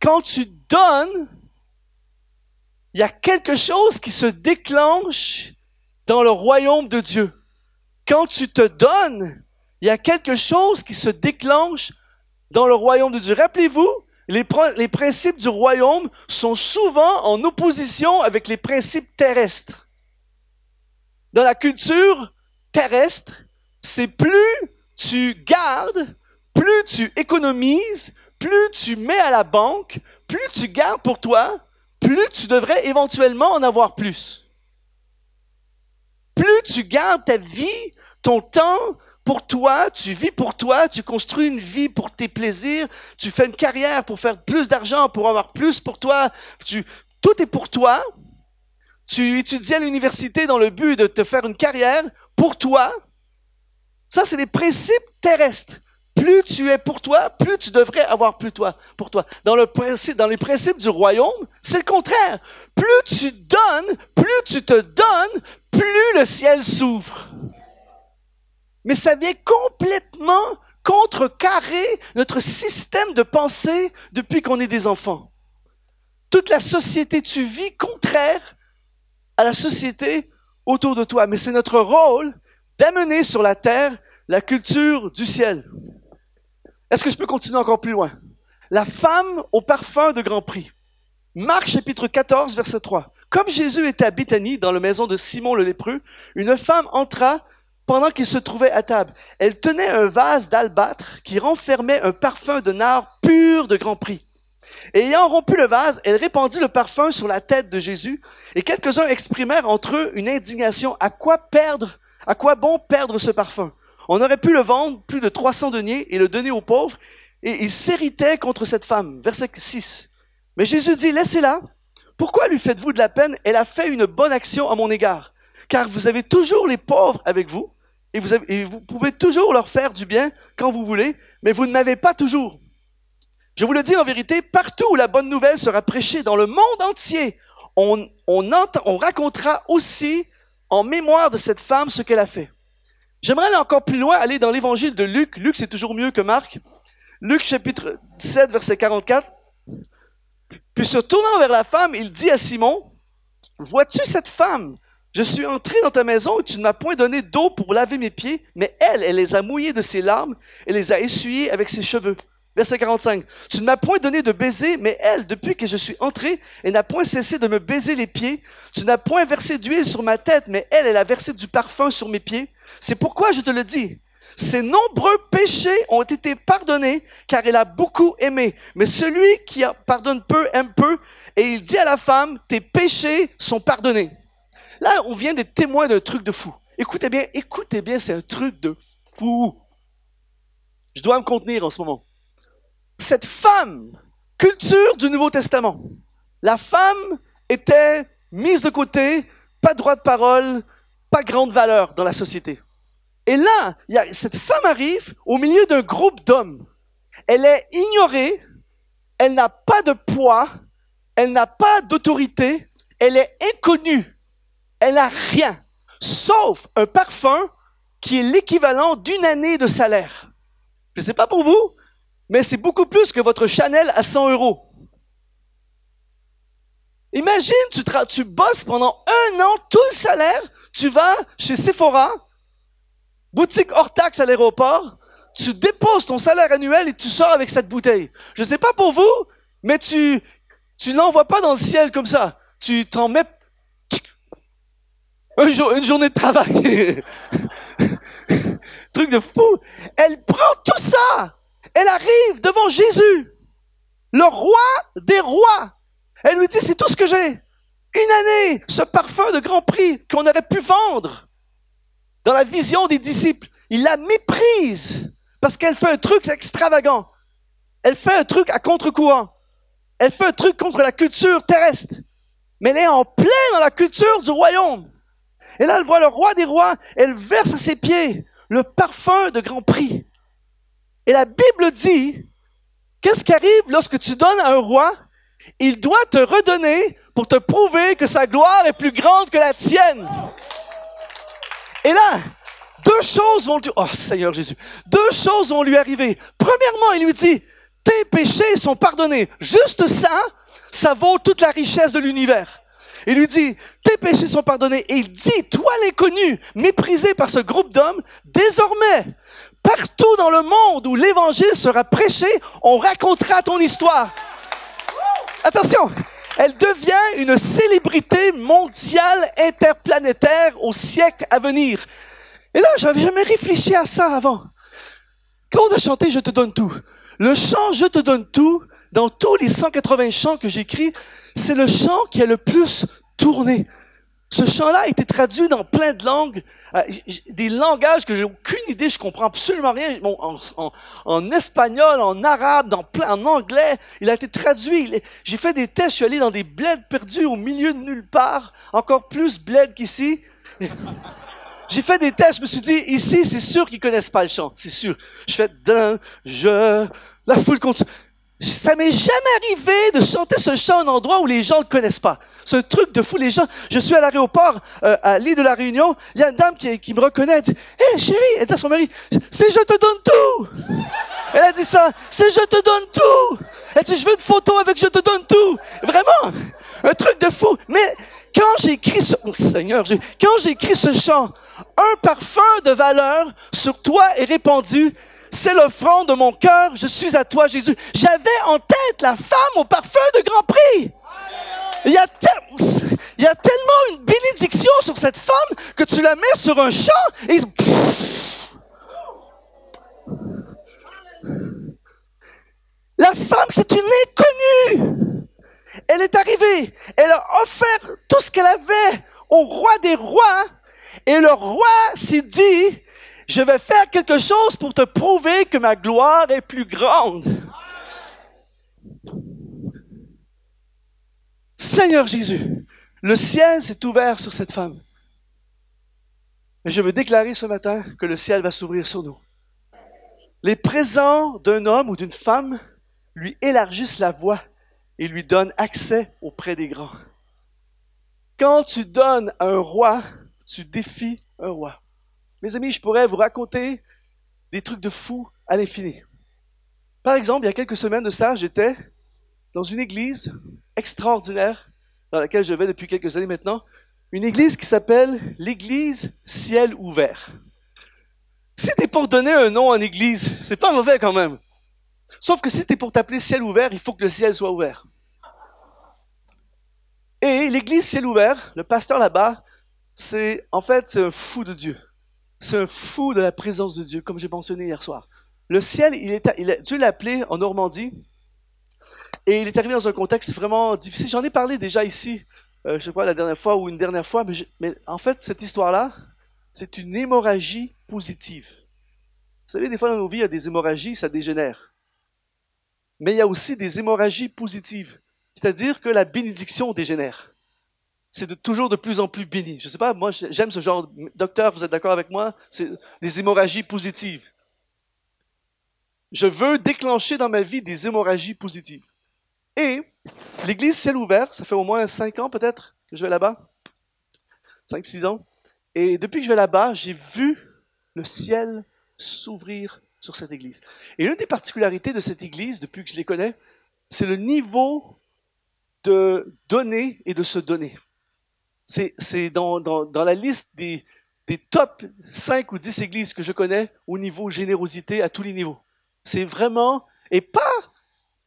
Quand tu donnes, il y a quelque chose qui se déclenche dans le royaume de Dieu. Quand tu te donnes, il y a quelque chose qui se déclenche dans le royaume de Dieu. Rappelez-vous, les principes du royaume sont souvent en opposition avec les principes terrestres. Dans la culture terrestre, c'est plus tu gardes, plus tu économises, plus tu mets à la banque, plus tu gardes pour toi, plus tu devrais éventuellement en avoir plus. Plus tu gardes ta vie, ton temps pour toi, tu vis pour toi, tu construis une vie pour tes plaisirs, tu fais une carrière pour faire plus d'argent, pour avoir plus pour toi, tout est pour toi. Tu étudies à l'université dans le but de te faire une carrière pour toi. Ça, c'est les principes terrestres. Plus tu es pour toi, plus tu devrais avoir plus toi, pour toi. Dans les principes du royaume, c'est le contraire. Plus tu donnes, plus tu te donnes, plus le ciel s'ouvre. Mais ça vient complètement contrecarrer notre système de pensée depuis qu'on est des enfants. Toute la société, tu vis contraire à la société autour de toi. Mais c'est notre rôle d'amener sur la terre la culture du ciel. Est-ce que je peux continuer encore plus loin? La femme au parfum de grand prix. Marc chapitre 14, verset 3. Comme Jésus était à Béthanie, dans la maison de Simon le lépreux, une femme entra pendant qu'il se trouvait à table. Elle tenait un vase d'albâtre qui renfermait un parfum de nard pur de grand prix. Et ayant rompu le vase, elle répandit le parfum sur la tête de Jésus, et quelques-uns exprimèrent entre eux une indignation. À quoi bon perdre ce parfum? On aurait pu le vendre plus de 300 deniers et le donner aux pauvres, et ils s'irritaient contre cette femme. Verset 6. Mais Jésus dit, laissez-la. Pourquoi lui faites-vous de la peine? Elle a fait une bonne action à mon égard. Car vous avez toujours les pauvres avec vous, et vous pouvez toujours leur faire du bien quand vous voulez, mais vous ne m'avez pas toujours. Je vous le dis en vérité, partout où la bonne nouvelle sera prêchée dans le monde entier, on racontera aussi en mémoire de cette femme ce qu'elle a fait. J'aimerais aller encore plus loin, aller dans l'évangile de Luc. Luc, c'est toujours mieux que Marc. Luc, chapitre 17, verset 44. Puis se tournant vers la femme, il dit à Simon, « Vois-tu cette femme? Je suis entré dans ta maison et tu ne m'as point donné d'eau pour laver mes pieds, mais elle les a mouillés de ses larmes et les a essuyés avec ses cheveux. » Verset 45. « Tu ne m'as point donné de baiser, mais elle, depuis que je suis entré, elle n'a point cessé de me baiser les pieds. Tu n'as point versé d'huile sur ma tête, mais elle a versé du parfum sur mes pieds. C'est pourquoi je te le dis. Ses nombreux péchés ont été pardonnés car elle a beaucoup aimé. Mais celui qui pardonne peu aime peu. Et il dit à la femme, tes péchés sont pardonnés. Là, on vient d'être témoin d'un truc de fou. Écoutez bien, c'est un truc de fou. Je dois me contenir en ce moment. Cette femme, culture du Nouveau Testament. La femme était mise de côté, pas droit de parole, pas grande valeur dans la société. Et là, cette femme arrive au milieu d'un groupe d'hommes. Elle est ignorée, elle n'a pas de poids, elle n'a pas d'autorité, elle est inconnue, elle n'a rien, sauf un parfum qui est l'équivalent d'une année de salaire. Je ne sais pas pour vous, mais c'est beaucoup plus que votre Chanel à 100 €. Imagine, tu bosses pendant 1 an, tout le salaire, tu vas chez Sephora, boutique hors taxe à l'aéroport, tu déposes ton salaire annuel et tu sors avec cette bouteille. Je ne sais pas pour vous, mais tu l'envoies pas dans le ciel comme ça. Tu t'en mets une journée de travail. Truc de fou. Elle prend tout ça. Elle arrive devant Jésus, le roi des rois. Elle lui dit, c'est tout ce que j'ai. Une année, ce parfum de grand prix qu'on aurait pu vendre dans la vision des disciples. Il la méprise parce qu'elle fait un truc extravagant. Elle fait un truc à contre-courant. Elle fait un truc contre la culture terrestre. Mais elle est en plein dans la culture du royaume. Et là, elle voit le roi des rois. Elle verse à ses pieds le parfum de grand prix. Et la Bible dit, qu'est-ce qui arrive lorsque tu donnes à un roi? Il doit te redonner pour te prouver que sa gloire est plus grande que la tienne. Et là, deux choses vont lui arriver. Premièrement, il lui dit, tes péchés sont pardonnés. Juste ça, ça vaut toute la richesse de l'univers. Il lui dit, tes péchés sont pardonnés. Et il dit, toi l'inconnu, méprisé par ce groupe d'hommes, désormais, partout dans le monde où l'évangile sera prêché, on racontera ton histoire. Attention, elle devient une célébrité mondiale interplanétaire au siècle à venir. Et là, j'avais jamais réfléchi à ça avant. Quand on a chanté « Je te donne tout », le chant « Je te donne tout », dans tous les 180 chants que j'écris, c'est le chant qui a le plus tourné. Ce chant-là a été traduit dans plein de langues, des langages que j'ai aucune idée, je comprends absolument rien. Bon, en espagnol, en arabe, en anglais, il a été traduit. J'ai fait des tests, je suis allé dans des bleds perdus au milieu de nulle part, encore plus bleds qu'ici. J'ai fait des tests, je me suis dit, ici, c'est sûr qu'ils connaissent pas le chant, c'est sûr. Je fais, la foule continue. Ça m'est jamais arrivé de chanter ce chant à un endroit où les gens le connaissent pas. C'est un truc de fou. Les gens, je suis à l'aéroport, à l'île de la Réunion, il y a une dame qui me reconnaît, elle dit, hé, chérie, elle dit à son mari, c'est je te donne tout. Elle a dit ça, c'est je te donne tout. Elle dit, je veux une photo avec je te donne tout. Vraiment, un truc de fou. Mais quand j'ai écrit quand j'ai écrit ce chant, un parfum de valeur sur toi est répandu. C'est l'offrande de mon cœur, je suis à toi, Jésus. J'avais en tête la femme au parfum de grand prix. Il y a tellement une bénédiction sur cette femme que tu la mets sur un champ et la femme, c'est une inconnue. Elle est arrivée, elle a offert tout ce qu'elle avait au roi des rois et le roi s'est dit, je vais faire quelque chose pour te prouver que ma gloire est plus grande. Seigneur Jésus, le ciel s'est ouvert sur cette femme. Et je veux déclarer ce matin que le ciel va s'ouvrir sur nous. Les présents d'un homme ou d'une femme lui élargissent la voie et lui donnent accès auprès des grands. Quand tu donnes à un roi, tu défies un roi. Mes amis, je pourrais vous raconter des trucs de fou à l'infini. Par exemple, il y a quelques semaines de ça, j'étais dans une église extraordinaire dans laquelle je vais depuis quelques années maintenant, une église qui s'appelle l'église Ciel Ouvert. Si t'es pour donner un nom en église, c'est pas mauvais quand même. Sauf que si t'es pour t'appeler Ciel Ouvert, il faut que le ciel soit ouvert. Et l'église Ciel Ouvert, le pasteur là-bas, c'est un fou de Dieu. c'est un fou de la présence de Dieu, comme j'ai mentionné hier soir. Le ciel, Dieu l'a appelé en Normandie, et il est arrivé dans un contexte vraiment difficile. J'en ai parlé déjà ici, je ne sais pas la dernière fois ou une dernière fois, mais en fait, cette histoire-là, c'est une hémorragie positive. Vous savez, des fois dans nos vies, il y a des hémorragies, ça dégénère. Mais il y a aussi des hémorragies positives, c'est-à-dire que la bénédiction dégénère. C'est toujours de plus en plus béni. Je ne sais pas, moi j'aime ce genre. Docteur, vous êtes d'accord avec moi? C'est des hémorragies positives. Je veux déclencher dans ma vie des hémorragies positives. Et l'église ciel ouvert, ça fait au moins 5 ans peut-être que je vais là-bas. 5-6 ans. Et depuis que je vais là-bas, j'ai vu le ciel s'ouvrir sur cette église. Et l'une des particularités de cette église, depuis que je les connais, c'est le niveau de donner et de se donner. C'est dans la liste des top 5 ou 10 églises que je connais au niveau générosité à tous les niveaux. C'est vraiment, et pas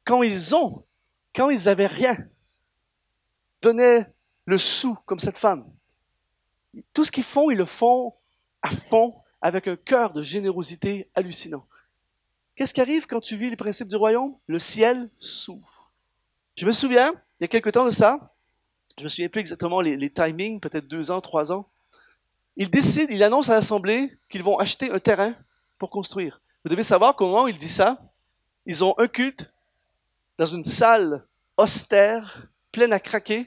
quand ils avaient rien, donnaient le sou comme cette femme. Tout ce qu'ils font, ils le font à fond, avec un cœur de générosité hallucinant. Qu'est-ce qui arrive quand tu vis les principes du royaume? Le ciel s'ouvre. Je me souviens, il y a quelque temps de ça, je me souviens plus exactement les timings, peut-être 2 ans, 3 ans. Ils annoncent à l'Assemblée qu'ils vont acheter un terrain pour construire. Vous devez savoir qu'au moment où ils disent ça, ils ont un culte dans une salle austère, pleine à craquer,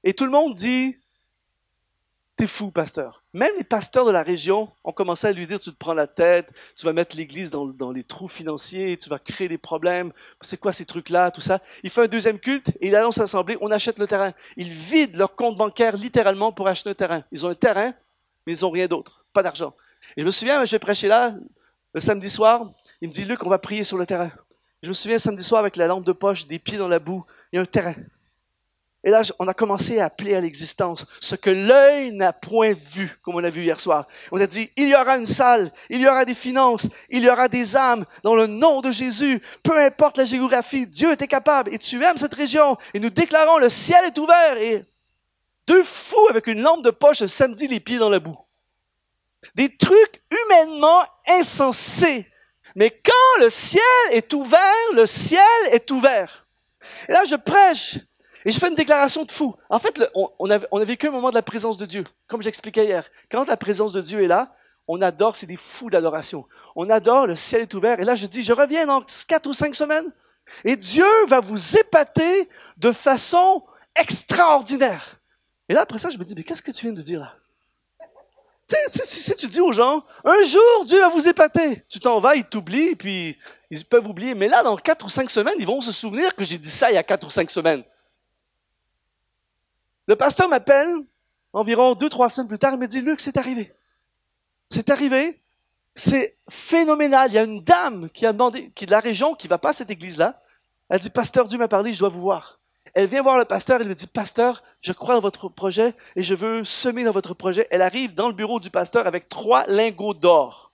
et tout le monde dit « T'es fou, pasteur ». Même les pasteurs de la région ont commencé à lui dire « Tu te prends la tête, tu vas mettre l'église dans les trous financiers, tu vas créer des problèmes, c'est quoi ces trucs-là, tout ça ». Il fait un deuxième culte et il annonce à l'Assemblée « On achète le terrain ». Ils vident leur compte bancaire littéralement pour acheter un terrain. Ils ont un terrain, mais ils n'ont rien d'autre, pas d'argent. Et je me souviens, je vais prêcher là, le samedi soir, il me dit « Luc, on va prier sur le terrain ». Je me souviens, samedi soir, avec la lampe de poche, des pieds dans la boue, il y a un terrain. Et là, on a commencé à appeler à l'existence ce que l'œil n'a point vu, comme on a vu hier soir. On a dit, il y aura une salle, il y aura des finances, il y aura des âmes dans le nom de Jésus. Peu importe la géographie, Dieu était capable et tu aimes cette région. Et nous déclarons, le ciel est ouvert. Et 2 fous avec une lampe de poche le samedi, les pieds dans la boue. Des trucs humainement insensés. Mais quand le ciel est ouvert, le ciel est ouvert. Et là, je prêche. Et je fais une déclaration de fou. En fait, on a vécu un moment de la présence de Dieu, comme j'expliquais hier. Quand la présence de Dieu est là, on adore, c'est des fous d'adoration. On adore, le ciel est ouvert. Et là, je dis, je reviens dans 4 ou 5 semaines. Et Dieu va vous épater de façon extraordinaire. Et là, après ça, je me dis, mais qu'est-ce que tu viens de dire là? Si tu dis aux gens, un jour, Dieu va vous épater. Tu t'en vas, ils t'oublient, puis ils peuvent oublier. Mais là, dans 4 ou 5 semaines, ils vont se souvenir que j'ai dit ça il y a 4 ou 5 semaines. Le pasteur m'appelle environ 2-3 semaines plus tard, il me dit, Luc, c'est arrivé. C'est arrivé. C'est phénoménal. Il y a une dame qui a demandé, qui est de la région, qui ne va pas à cette église-là. Elle dit, pasteur, Dieu m'a parlé, je dois vous voir. Elle vient voir le pasteur, elle lui dit, pasteur, je crois dans votre projet et je veux semer dans votre projet. Elle arrive dans le bureau du pasteur avec 3 lingots d'or.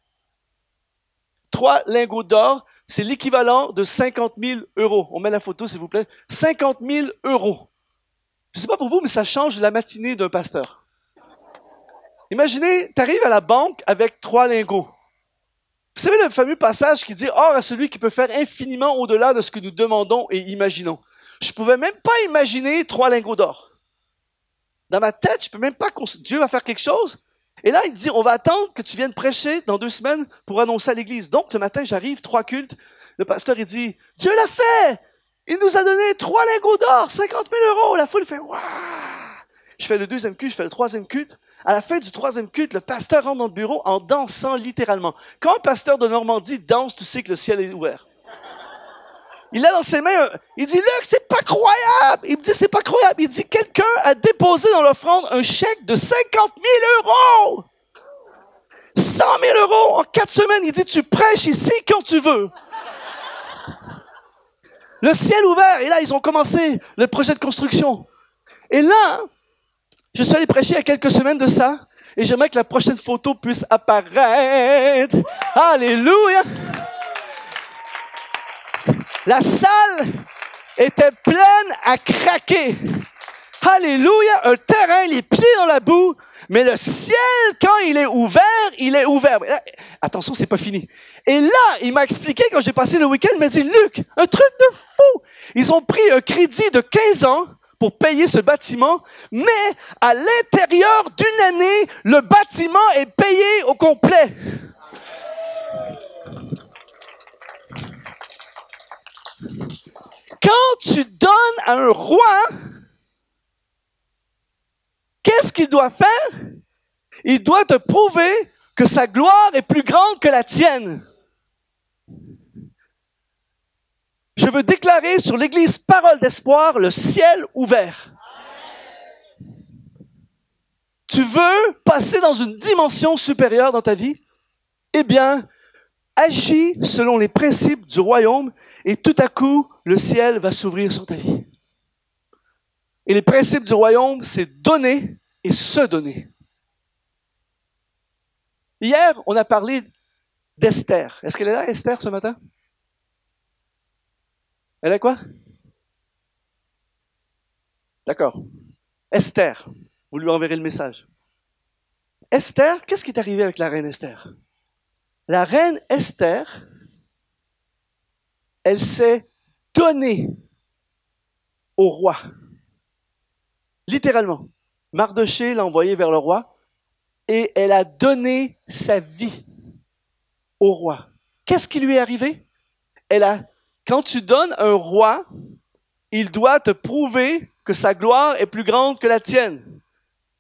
3 lingots d'or, c'est l'équivalent de 50 000 €. On met la photo, s'il vous plaît. 50 000 €. Je ne sais pas pour vous, mais ça change la matinée d'un pasteur. Imaginez, tu arrives à la banque avec 3 lingots. Vous savez le fameux passage qui dit « Or à celui qui peut faire infiniment au-delà de ce que nous demandons et imaginons ». Je ne pouvais même pas imaginer 3 lingots d'or. Dans ma tête, je ne peux même pas Dieu va faire quelque chose. Et là, il dit, on va attendre que tu viennes prêcher dans 2 semaines pour annoncer à l'église. Donc, le matin, j'arrive, 3 cultes. Le pasteur, il dit, Dieu l'a fait! Il nous a donné 3 lingots d'or, 50 000 €. La foule fait, waouh! Je fais le 2e culte, je fais le 3e culte. À la fin du 3e culte, le pasteur rentre dans le bureau en dansant littéralement. Quand un pasteur de Normandie danse, tu sais que le ciel est ouvert. Il a dans ses mains, il dit, Luc, c'est pas croyable! Il me dit, c'est pas croyable. Il dit, quelqu'un a déposé dans l'offrande un chèque de 50 000 €! 100 000 € en 4 semaines. Il dit, tu prêches ici quand tu veux. Le ciel ouvert. Et là, ils ont commencé le projet de construction. Et là, je suis allé prêcher il y a quelques semaines de ça. Et j'aimerais que la prochaine photo puisse apparaître. Alléluia! La salle était pleine à craquer. Alléluia! Un terrain, les pieds dans la boue. Mais le ciel, quand il est ouvert, il est ouvert. Mais là, attention, c'est pas fini. Et là, il m'a expliqué, quand j'ai passé le week-end, il m'a dit, Luc, un truc de fou. Ils ont pris un crédit de 15 ans pour payer ce bâtiment, mais à l'intérieur d'une année, le bâtiment est payé au complet. Quand tu donnes à un roi, qu'est-ce qu'il doit faire? Il doit te prouver que sa gloire est plus grande que la tienne. Je veux déclarer sur l'Église Parole d'Espoir le ciel ouvert. Tu veux passer dans une dimension supérieure dans ta vie? Eh bien, agis selon les principes du royaume et tout à coup, le ciel va s'ouvrir sur ta vie. Et les principes du royaume, c'est donner et se donner. Hier, on a parlé d'Esther. Est-ce qu'elle est là, Esther, ce matin? Elle est quoi? D'accord. Esther, vous lui enverrez le message. Esther, qu'est-ce qui est arrivé avec la reine Esther? La reine Esther, elle s'est donnée au roi. Littéralement. Mardochée l'a envoyée vers le roi et elle a donné sa vie au roi. Qu'est-ce qui lui est arrivé? Quand tu donnes un roi, il doit te prouver que sa gloire est plus grande que la tienne.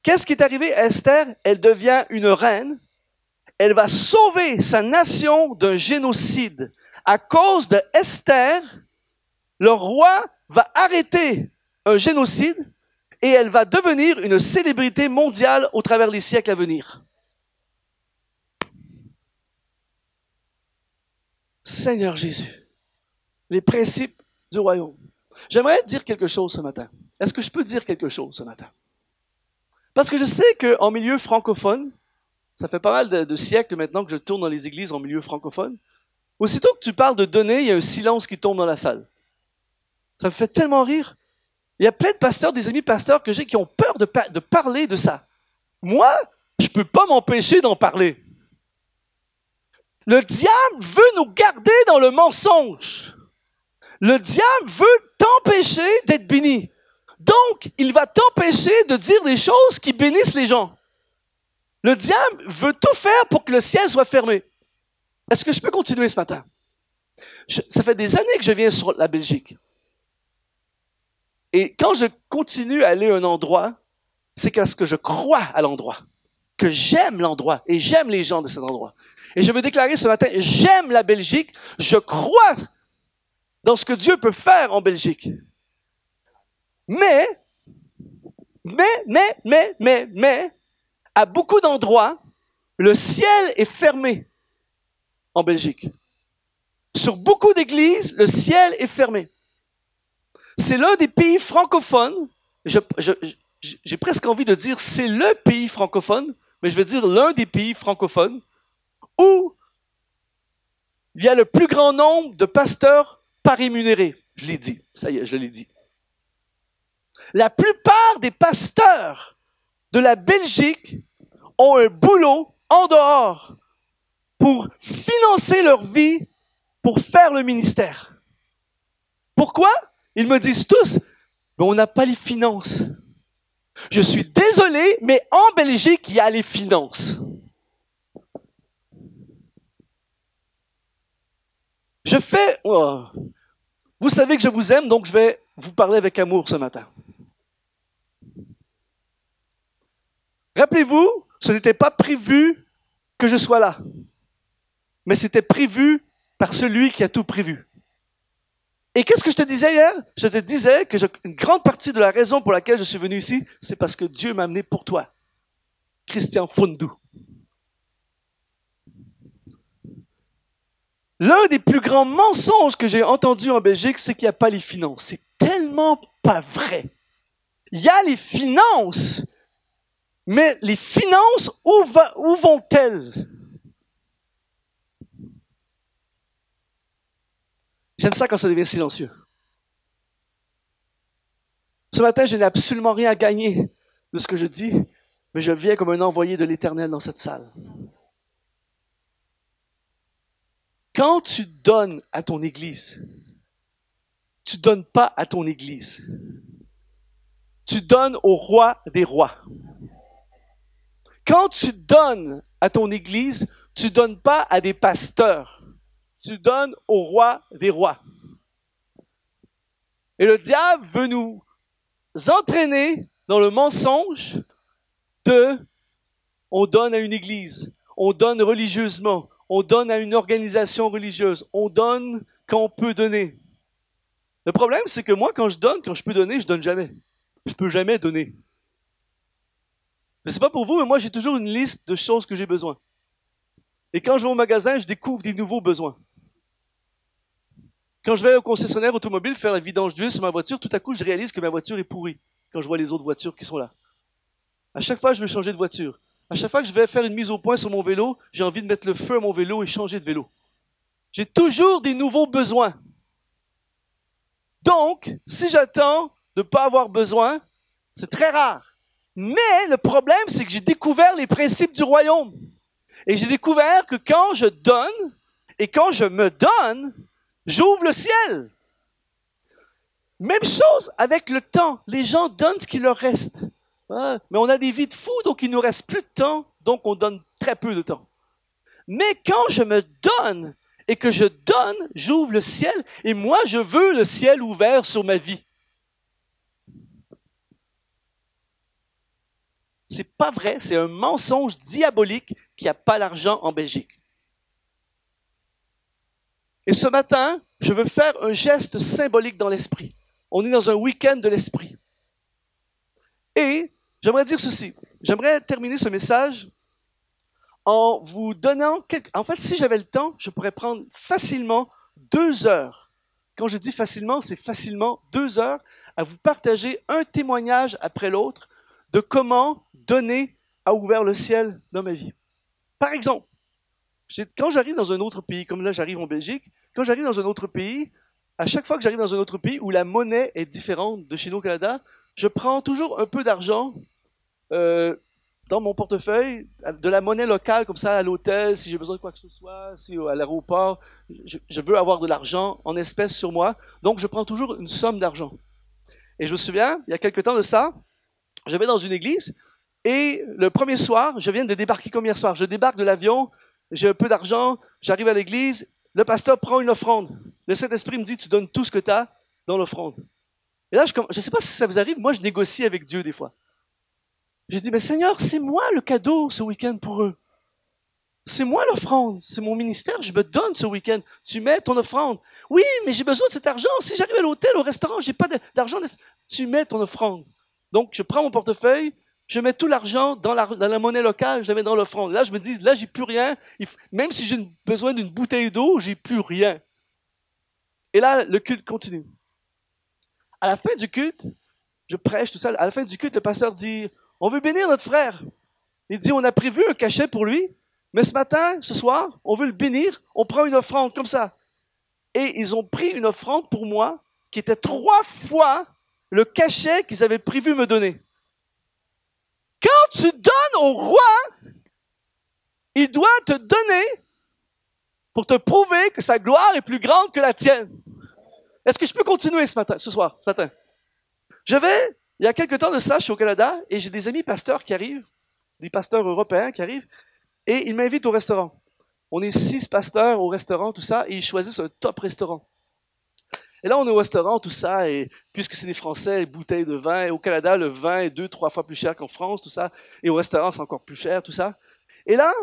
Qu'est-ce qui est arrivé à Esther? Elle devient une reine. Elle va sauver sa nation d'un génocide. À cause de Esther, le roi va arrêter un génocide et elle va devenir une célébrité mondiale au travers des siècles à venir. Seigneur Jésus, les principes du royaume. J'aimerais dire quelque chose ce matin. Est-ce que je peux dire quelque chose ce matin? Parce que je sais qu'en milieu francophone, ça fait pas mal de siècles maintenant que je tourne dans les églises en milieu francophone, aussitôt que tu parles de donner, il y a un silence qui tombe dans la salle. Ça me fait tellement rire. Il y a plein de pasteurs, des amis pasteurs que j'ai qui ont peur de parler de ça. Moi, je peux pas m'empêcher d'en parler. Le diable veut nous garder dans le mensonge. Le diable veut t'empêcher d'être béni. Donc, il va t'empêcher de dire des choses qui bénissent les gens. Le diable veut tout faire pour que le ciel soit fermé. Est-ce que je peux continuer ce matin? Ça fait des années que je viens sur la Belgique. Et quand je continue à aller à un endroit, c'est parce que je crois à l'endroit, que j'aime l'endroit et j'aime les gens de cet endroit. Et je veux déclarer ce matin, j'aime la Belgique, je crois dans ce que Dieu peut faire en Belgique. Mais, à beaucoup d'endroits, le ciel est fermé en Belgique. Sur beaucoup d'églises, le ciel est fermé. C'est l'un des pays francophones, j'ai presque envie de dire c'est le pays francophone, mais je vais dire l'un des pays francophones où il y a le plus grand nombre de pasteurs pas rémunérés. Je l'ai dit, ça y est, je l'ai dit. La plupart des pasteurs de la Belgique ont un boulot en dehors pour financer leur vie, pour faire le ministère. Pourquoi? Ils me disent tous, mais on n'a pas les finances. Je suis désolé, mais en Belgique, il y a les finances. Vous savez que je vous aime, donc je vais vous parler avec amour ce matin. Rappelez-vous, ce n'était pas prévu que je sois là, mais c'était prévu par celui qui a tout prévu. Et qu'est-ce que je te disais hier? Je te disais que une grande partie de la raison pour laquelle je suis venu ici, c'est parce que Dieu m'a amené pour toi, Christian Fundou. L'un des plus grands mensonges que j'ai entendus en Belgique, c'est qu'il n'y a pas les finances. C'est tellement pas vrai. Il y a les finances, mais les finances, où vont-elles? J'aime ça quand ça devient silencieux. Ce matin, je n'ai absolument rien à gagner de ce que je dis, mais je viens comme un envoyé de l'Éternel dans cette salle. Quand tu donnes à ton Église, tu donnes pas à ton Église. Tu donnes au roi des rois. Quand tu donnes à ton Église, tu donnes pas à des pasteurs. Tu donnes au roi des rois. Et le diable veut nous entraîner dans le mensonge de on donne à une église, on donne religieusement, on donne à une organisation religieuse, on donne quand on peut donner. Le problème, c'est que moi, quand je peux donner, je donne jamais. Je peux jamais donner. Je sais pas pour vous, mais moi, j'ai toujours une liste de choses que j'ai besoin. Et quand je vais au magasin, je découvre des nouveaux besoins. Quand je vais au concessionnaire automobile faire la vidange d'huile sur ma voiture, tout à coup, je réalise que ma voiture est pourrie quand je vois les autres voitures qui sont là. À chaque fois, je veux changer de voiture. À chaque fois que je vais faire une mise au point sur mon vélo, j'ai envie de mettre le feu à mon vélo et changer de vélo. J'ai toujours des nouveaux besoins. Donc, si j'attends de ne pas avoir besoin, c'est très rare. Mais le problème, c'est que j'ai découvert les principes du royaume. Et j'ai découvert que quand je donne et quand je me donne, j'ouvre le ciel. Même chose avec le temps. Les gens donnent ce qu'il leur reste. Ah, mais on a des vies de fous, donc il nous reste plus de temps, donc on donne très peu de temps. Mais quand je me donne et que je donne, j'ouvre le ciel et moi, je veux le ciel ouvert sur ma vie. C'est pas vrai, c'est un mensonge diabolique qu'il n'y a pas l'argent en Belgique. Et ce matin, je veux faire un geste symbolique dans l'esprit. On est dans un week-end de l'esprit. Et j'aimerais dire ceci. J'aimerais terminer ce message en vous donnant... En fait, si j'avais le temps, je pourrais prendre facilement 2 heures. Quand je dis facilement, c'est facilement 2 heures à vous partager un témoignage après l'autre de comment donner a ouvert le ciel dans ma vie. Par exemple, quand j'arrive dans un autre pays, comme là j'arrive en Belgique, quand j'arrive dans un autre pays, à chaque fois que j'arrive dans un autre pays où la monnaie est différente de chez nous au Canada, je prends toujours un peu d'argent dans mon portefeuille, de la monnaie locale, comme ça, à l'hôtel, si j'ai besoin de quoi que ce soit, si à l'aéroport, je veux avoir de l'argent en espèces sur moi, donc je prends toujours une somme d'argent. Et je me souviens, il y a quelque temps de ça, je vais dans une église, et le premier soir, je viens de débarquer comme hier soir, je débarque de l'avion, j'ai un peu d'argent, j'arrive à l'église, le pasteur prend une offrande. Le Saint-Esprit me dit, tu donnes tout ce que tu as dans l'offrande. Et là, je ne sais pas si ça vous arrive, moi je négocie avec Dieu des fois. J'ai dit, mais Seigneur, c'est moi le cadeau ce week-end pour eux. C'est moi l'offrande, c'est mon ministère, je me donne ce week-end. Tu mets ton offrande. Oui, mais j'ai besoin de cet argent. Si j'arrive à l'hôtel, au restaurant, j'ai pas d'argent. Tu mets ton offrande. Donc, je prends mon portefeuille, je mets tout l'argent dans la monnaie locale, je la mets dans l'offrande. Là, je me dis, là, j'ai plus rien. Même si j'ai besoin d'une bouteille d'eau, j'ai plus rien. Et là, le culte continue. À la fin du culte, je prêche tout ça. À la fin du culte, le pasteur dit, on veut bénir notre frère. Il dit, on a prévu un cachet pour lui, mais ce matin, ce soir, on veut le bénir, on prend une offrande comme ça. Et ils ont pris une offrande pour moi qui était 3 fois le cachet qu'ils avaient prévu me donner. Quand tu donnes au roi, il doit te donner pour te prouver que sa gloire est plus grande que la tienne. Est-ce que je peux continuer ce matin? Il y a quelque temps de ça, je suis au Canada et j'ai des amis pasteurs qui arrivent, des pasteurs européens qui arrivent, et ils m'invitent au restaurant. On est 6 pasteurs au restaurant, tout ça, et ils choisissent un top restaurant. Et là, on est au restaurant, tout ça, et puisque c'est des Français, bouteilles de vin, et au Canada, le vin est 2-3 fois plus cher qu'en France, tout ça, et au restaurant, c'est encore plus cher, tout ça. Et là,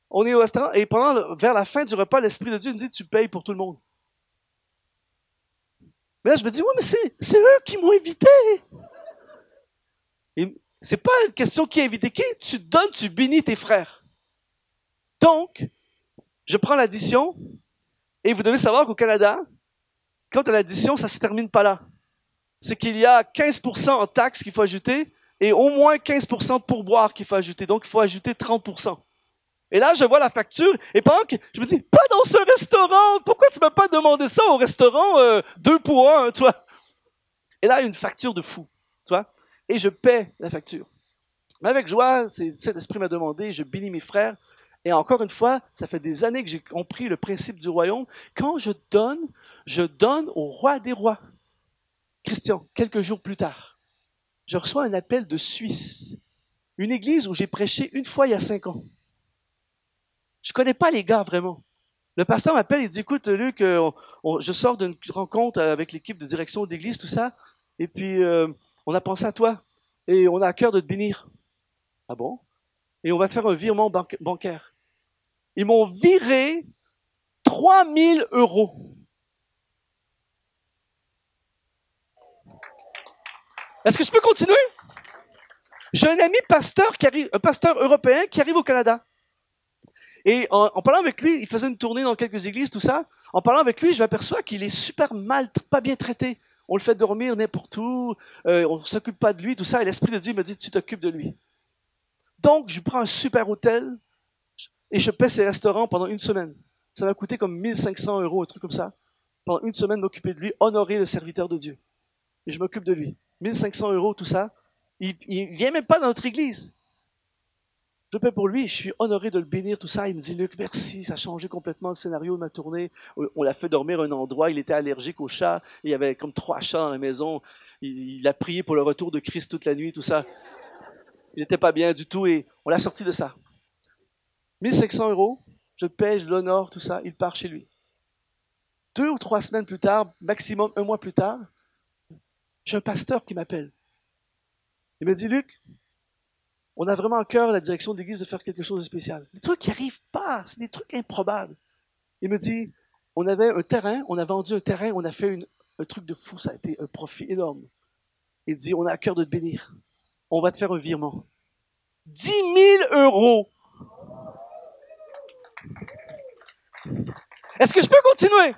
on est au restaurant, et vers la fin du repas, l'Esprit de Dieu me dit, tu payes pour tout le monde. Mais là, je me dis, oui, mais c'est eux qui m'ont invité. Et c'est pas une question qui a invité qui, tu donnes, tu bénis tes frères. Donc, je prends l'addition, et vous devez savoir qu'au Canada, quand tu as l'addition, ça ne se termine pas là. C'est qu'il y a 15% en taxes qu'il faut ajouter, et au moins 15% de pourboire qu'il faut ajouter. Donc, il faut ajouter 30%. Et là, je vois la facture, et pendant que je me dis, pas dans ce restaurant, pourquoi tu ne m'as pas demandé ça au restaurant 2 pour 1, tu vois? Et là, une facture de fou, tu vois? Et je paie la facture. Mais avec joie, cet esprit m'a demandé, je bénis mes frères, Et encore une fois, ça fait des années que j'ai compris le principe du royaume. Quand je donne au roi des rois. Christian, quelques jours plus tard, je reçois un appel de Suisse, une église où j'ai prêché une fois il y a 5 ans. Je connais pas les gars vraiment. Le pasteur m'appelle et dit, écoute Luc, je sors d'une rencontre avec l'équipe de direction d'église, tout ça, et puis on a pensé à toi et on a à cœur de te bénir. Ah bon? Et on va faire un virement bancaire. Ils m'ont viré 3 000 €. Est-ce que je peux continuer? J'ai un ami pasteur qui arrive, un pasteur européen qui arrive au Canada. Et en parlant avec lui, il faisait une tournée dans quelques églises, tout ça. En parlant avec lui, je m'aperçois qu'il est super mal, pas bien traité. On le fait dormir n'importe où, on ne s'occupe pas de lui, tout ça. Et l'Esprit de Dieu me dit, tu t'occupes de lui. Donc, je prends un super hôtel et je paie ses restaurants pendant 1 semaine. Ça m'a coûté comme 1 500 €, un truc comme ça. Pendant 1 semaine, m'occuper de lui, honorer le serviteur de Dieu. Et je m'occupe de lui. 1 500 €, tout ça. Il vient même pas dans notre église. Je paie pour lui, je suis honoré de le bénir, tout ça. Il me dit, Luc, merci, ça a changé complètement le scénario de ma tournée. On l'a fait dormir à un endroit, il était allergique aux chats. Il y avait comme 3 chats dans la maison. Il a prié pour le retour de Christ toute la nuit, tout ça. Il n'était pas bien du tout et on l'a sorti de ça. 1 500 €, je paie, je l'honore, tout ça. Il part chez lui. 2 ou 3 semaines plus tard, maximum 1 mois plus tard, j'ai un pasteur qui m'appelle. Il me dit, Luc, on a vraiment à cœur, la direction de l'église, de faire quelque chose de spécial. Des trucs qui n'arrivent pas, c'est des trucs improbables. Il me dit, on avait un terrain, on a vendu un terrain, on a fait un truc de fou, ça a été un profit énorme. Il dit, on a à cœur de te bénir. On va te faire un virement. 10 000 €. Est-ce que je peux continuer?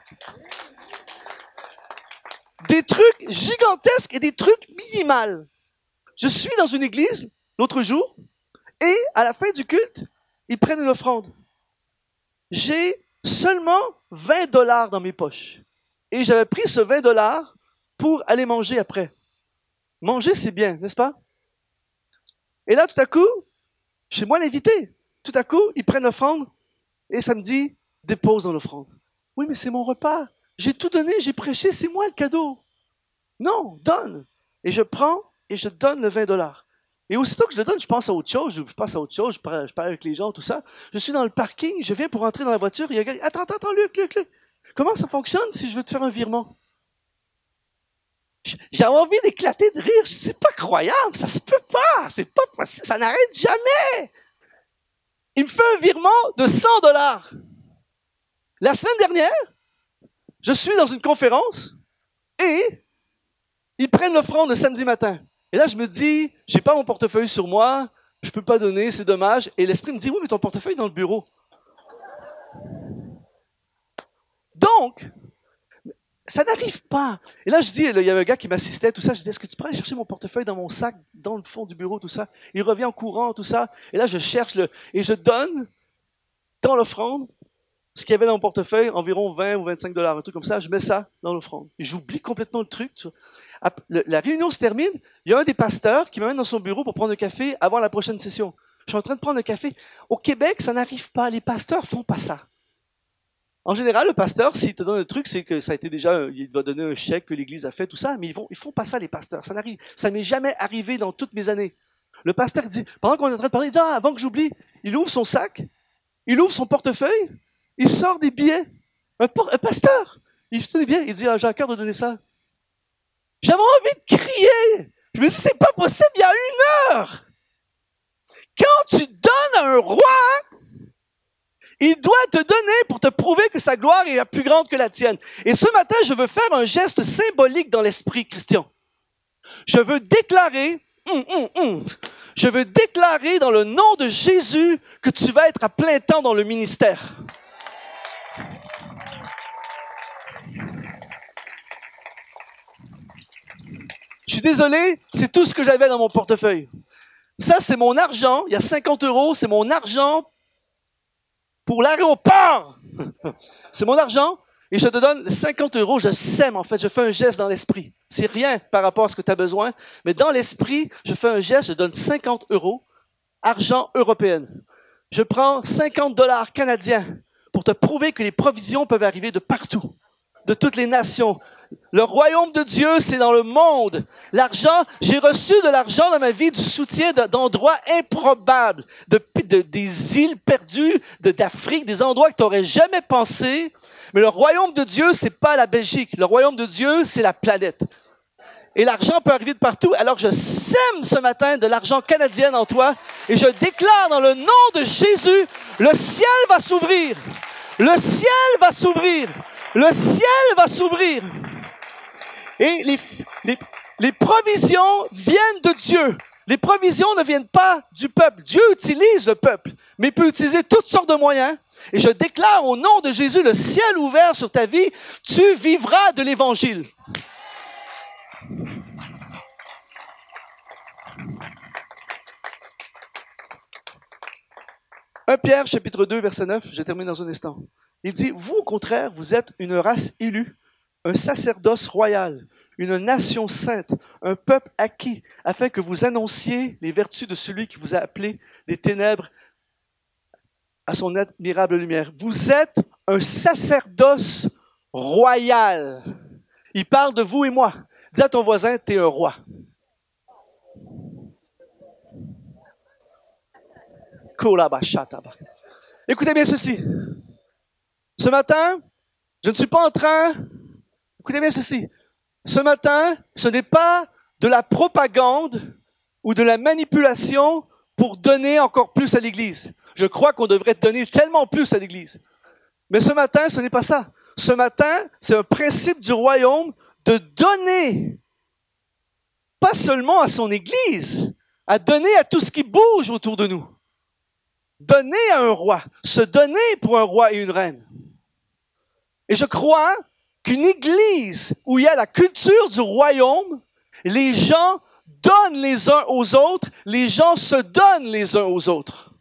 Des trucs gigantesques et des trucs minimaux. Je suis dans une église l'autre jour et à la fin du culte, ils prennent une offrande. J'ai seulement 20 $ dans mes poches. Et j'avais pris ce 20 $ pour aller manger après. Manger, c'est bien, n'est-ce pas? Et là, tout à coup, chez moi l'invité. Tout à coup, ils prennent l'offrande et ça me dit, dépose dans l'offrande. Oui, mais c'est mon repas. J'ai tout donné, j'ai prêché, c'est moi le cadeau. Non, donne. Et je prends et je donne le 20 $. Et aussitôt que je le donne, je pense à autre chose, je parle avec les gens, tout ça. Je suis dans le parking, je viens pour rentrer dans la voiture, il y a un gars, attends, Luc. Comment ça fonctionne si je veux te faire un virement? J'ai envie d'éclater de rire, c'est pas croyable, ça se peut pas, c'est pas possible, ça n'arrête jamais. Il me fait un virement de 100 $. La semaine dernière, je suis dans une conférence et ils prennent l'offrande le samedi matin. Et là, je me dis, j'ai pas mon portefeuille sur moi, je peux pas donner, c'est dommage. Et l'Esprit me dit, oui, mais ton portefeuille est dans le bureau. Donc, ça n'arrive pas. Et là, je dis, il y avait un gars qui m'assistait, tout ça. Je dis, est-ce que tu peux aller chercher mon portefeuille dans mon sac, dans le fond du bureau, tout ça? Il revient en courant, tout ça. Et là, je cherche et je donne dans l'offrande ce qu'il y avait dans mon portefeuille, environ 20 ou 25 $, un truc comme ça. Je mets ça dans l'offrande. Et j'oublie complètement le truc. La réunion se termine. Il y a un des pasteurs qui m'amène dans son bureau pour prendre un café avant la prochaine session. Je suis en train de prendre un café. Au Québec, ça n'arrive pas. Les pasteurs font pas ça. En général, le pasteur, s'il te donne un truc, c'est que ça a été déjà, il va donner un chèque que l'Église a fait, tout ça, mais ils font pas ça, les pasteurs. Ça m'est jamais arrivé dans toutes mes années. Le pasteur dit, pendant qu'on est en train de parler, il dit, avant que j'oublie, il ouvre son sac, il ouvre son portefeuille, il sort des billets. Un pasteur, il sort des billets, il dit, j'ai à cœur de donner ça. J'avais envie de crier. Je me dis, c'est pas possible, il y a 1 heure. Quand tu donnes à un roi, il doit te donner pour te prouver que sa gloire est plus grande que la tienne. Et ce matin, je veux faire un geste symbolique dans l'esprit, Christian. Je veux déclarer, je veux déclarer dans le nom de Jésus que tu vas être à plein temps dans le ministère. Je suis désolé, c'est tout ce que j'avais dans mon portefeuille. Ça, c'est mon argent. Il y a 50 €, c'est mon argent pour l'aéroport. C'est mon argent et je te donne 50 €. Je sème, en fait, je fais un geste dans l'esprit. C'est rien par rapport à ce que tu as besoin, mais dans l'esprit, je fais un geste, je donne 50 €, argent européen. Je prends 50 $ canadiens pour te prouver que les provisions peuvent arriver de partout, de toutes les nations. Le royaume de Dieu, c'est dans le monde. L'argent, j'ai reçu de l'argent dans ma vie, du soutien d'endroits improbables, des îles perdues d'Afrique, des endroits que tu n'aurais jamais pensé. Mais le royaume de Dieu, c'est pas la Belgique. Le royaume de Dieu, c'est la planète. Et l'argent peut arriver de partout. Alors je sème ce matin de l'argent canadien en toi et je déclare dans le nom de Jésus, le ciel va s'ouvrir. Le ciel va s'ouvrir. Le ciel va s'ouvrir. Et les provisions viennent de Dieu. Les provisions ne viennent pas du peuple. Dieu utilise le peuple, mais il peut utiliser toutes sortes de moyens. Et je déclare au nom de Jésus le ciel ouvert sur ta vie. Tu vivras de l'Évangile. Pierre, chapitre 2, verset 9, je termine dans un instant. Il dit, vous, au contraire, vous êtes une race élue, un sacerdoce royal, une nation sainte, un peuple acquis, afin que vous annonciez les vertus de celui qui vous a appelé des ténèbres à son admirable lumière. Vous êtes un sacerdoce royal. Il parle de vous et moi. Dis à ton voisin, t'es un roi. Écoutez bien ceci. Ce matin, je ne suis pas en train... Écoutez bien ceci. Ce matin, ce n'est pas de la propagande ou de la manipulation pour donner encore plus à l'Église. Je crois qu'on devrait donner tellement plus à l'Église. Mais ce matin, ce n'est pas ça. Ce matin, c'est un principe du royaume de donner, pas seulement à son Église, à donner à tout ce qui bouge autour de nous. Donner à un roi, se donner pour un roi et une reine. Et je crois qu'une église où il y a la culture du royaume, les gens donnent les uns aux autres, les gens se donnent les uns aux autres.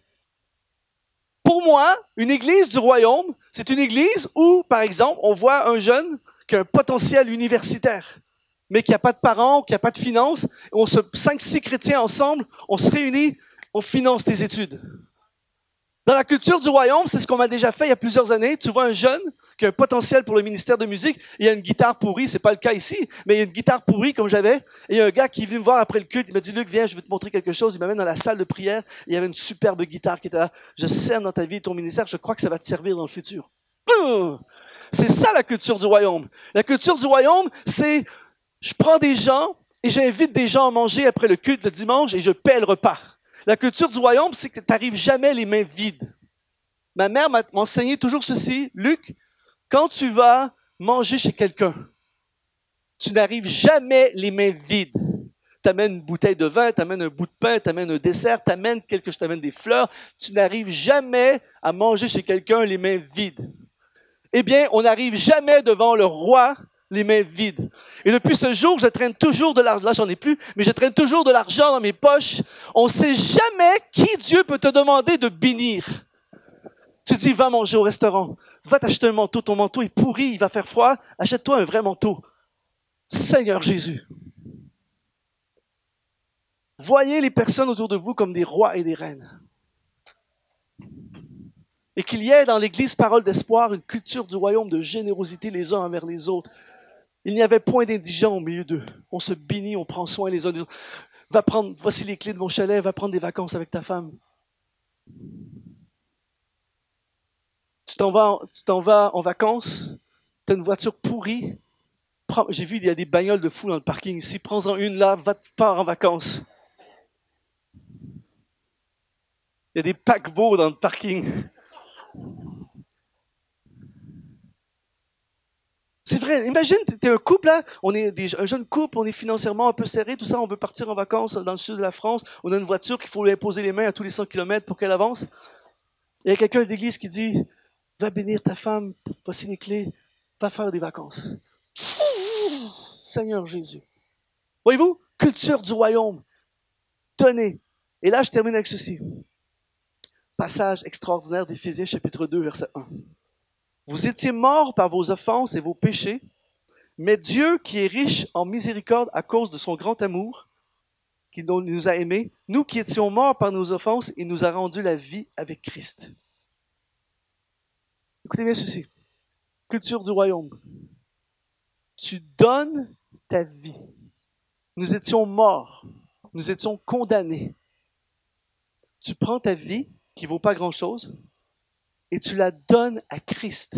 Pour moi, une église du royaume, c'est une église où, par exemple, on voit un jeune qui a un potentiel universitaire, mais qui n'a pas de parents, qui n'a pas de finances. On se 5-6 chrétiens ensemble, on se réunit, on finance tes études. Dans la culture du royaume, c'est ce qu'on m'a déjà fait il y a plusieurs années. Tu vois un jeune qui a un potentiel pour le ministère de musique, il a une guitare pourrie, c'est pas le cas ici, mais il y a une guitare pourrie comme j'avais, et il y a un gars qui est venu me voir après le culte, il m'a dit, Luc, viens, je vais te montrer quelque chose. Il m'amène dans la salle de prière, il y avait une superbe guitare qui était là. Je sème dans ta vie ton ministère, je crois que ça va te servir dans le futur. C'est ça la culture du royaume. La culture du royaume, c'est, je prends des gens et j'invite des gens à manger après le culte le dimanche et je paie le repas. La culture du royaume, c'est que tu n'arrives jamais les mains vides. Ma mère m'a enseigné toujours ceci. Luc, quand tu vas manger chez quelqu'un, tu n'arrives jamais les mains vides. Tu amènes une bouteille de vin, tu amènes un bout de pain, tu amènes un dessert, je t'amène des fleurs. Tu n'arrives jamais à manger chez quelqu'un les mains vides. Eh bien, on n'arrive jamais devant le roi les mains vides. Et depuis ce jour, je traîne toujours de l'argent. Là, j'en ai plus, mais je traîne toujours de l'argent dans mes poches. On ne sait jamais qui Dieu peut te demander de bénir. Tu dis, va manger au restaurant. Va t'acheter un manteau. Ton manteau est pourri, il va faire froid. Achète-toi un vrai manteau. Seigneur Jésus. Voyez les personnes autour de vous comme des rois et des reines. Et qu'il y ait dans l'Église Parole d'Espoir une culture du royaume de générosité les uns envers les autres. Il n'y avait point d'indigents au milieu d'eux. On se bénit, on prend soin les uns des autres. Va prendre, voici les clés de mon chalet, va prendre des vacances avec ta femme. Tu t'en vas en vacances, tu as une voiture pourrie. J'ai vu, il y a des bagnoles de fous dans le parking ici. Prends-en une là, pars en vacances. Il y a des paquebots dans le parking. C'est vrai, imagine, t'es un couple là, on est un jeune couple, on est financièrement un peu serré, tout ça, on veut partir en vacances dans le sud de la France, on a une voiture qu'il faut lui imposer les mains à tous les 100 km pour qu'elle avance. Il y a quelqu'un d'église qui dit, va bénir ta femme, voici les clés, va faire des vacances. Seigneur Jésus. Voyez-vous, culture du royaume, donnez. Et là, je termine avec ceci. Passage extraordinaire d'Éphésiens chapitre 2, verset 1. Vous étiez morts par vos offenses et vos péchés, mais Dieu, qui est riche en miséricorde à cause de son grand amour, qui nous a aimés, nous qui étions morts par nos offenses, il nous a rendu la vie avec Christ. Écoutez bien ceci. Culture du royaume. Tu donnes ta vie. Nous étions morts. Nous étions condamnés. Tu prends ta vie, qui ne vaut pas grand-chose, et tu la donnes à Christ.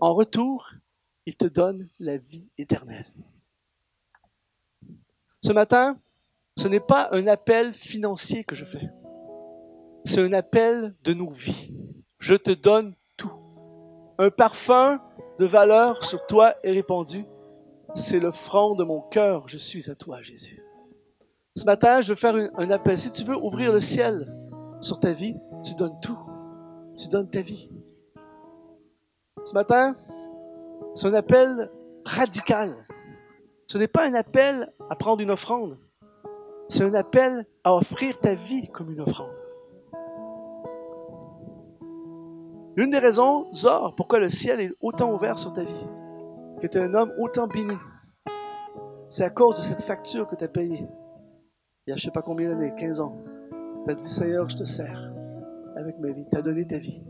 En retour, il te donne la vie éternelle. Ce matin, ce n'est pas un appel financier que je fais. C'est un appel de nos vies. Je te donne tout. Un parfum de valeur sur toi est répandu. C'est le front de mon cœur. Je suis à toi, Jésus. Ce matin, je veux faire un appel. Si tu veux ouvrir le ciel sur ta vie, tu donnes tout. Tu donnes ta vie. Ce matin, c'est un appel radical. Ce n'est pas un appel à prendre une offrande. C'est un appel à offrir ta vie comme une offrande. L'une des raisons, Zor, pourquoi le ciel est autant ouvert sur ta vie, que tu es un homme autant béni, c'est à cause de cette facture que tu as payée. Il y a je ne sais pas combien d'années, 15 ans. Tu as dit, Seigneur, je te sers avec ma vie. Tu as donné ta vie.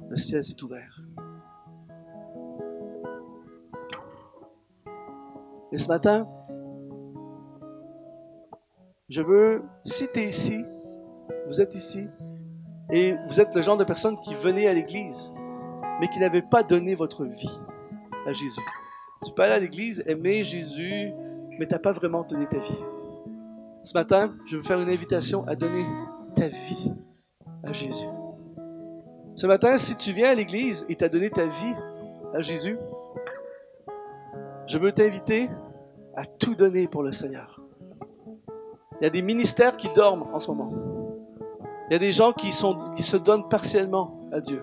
Le ciel s'est ouvert. Et ce matin, je veux, si tu es ici, vous êtes ici, et vous êtes le genre de personne qui venait à l'église, mais qui n'avait pas donné votre vie à Jésus. Tu peux aller à l'église, aimer Jésus, mais tu n'as pas vraiment donné ta vie. Ce matin, je veux faire une invitation à donner ta vie à Jésus. Ce matin, si tu viens à l'église et tu as donné ta vie à Jésus, je veux t'inviter à tout donner pour le Seigneur. Il y a des ministères qui dorment en ce moment. Il y a des gens qui se donnent partiellement à Dieu.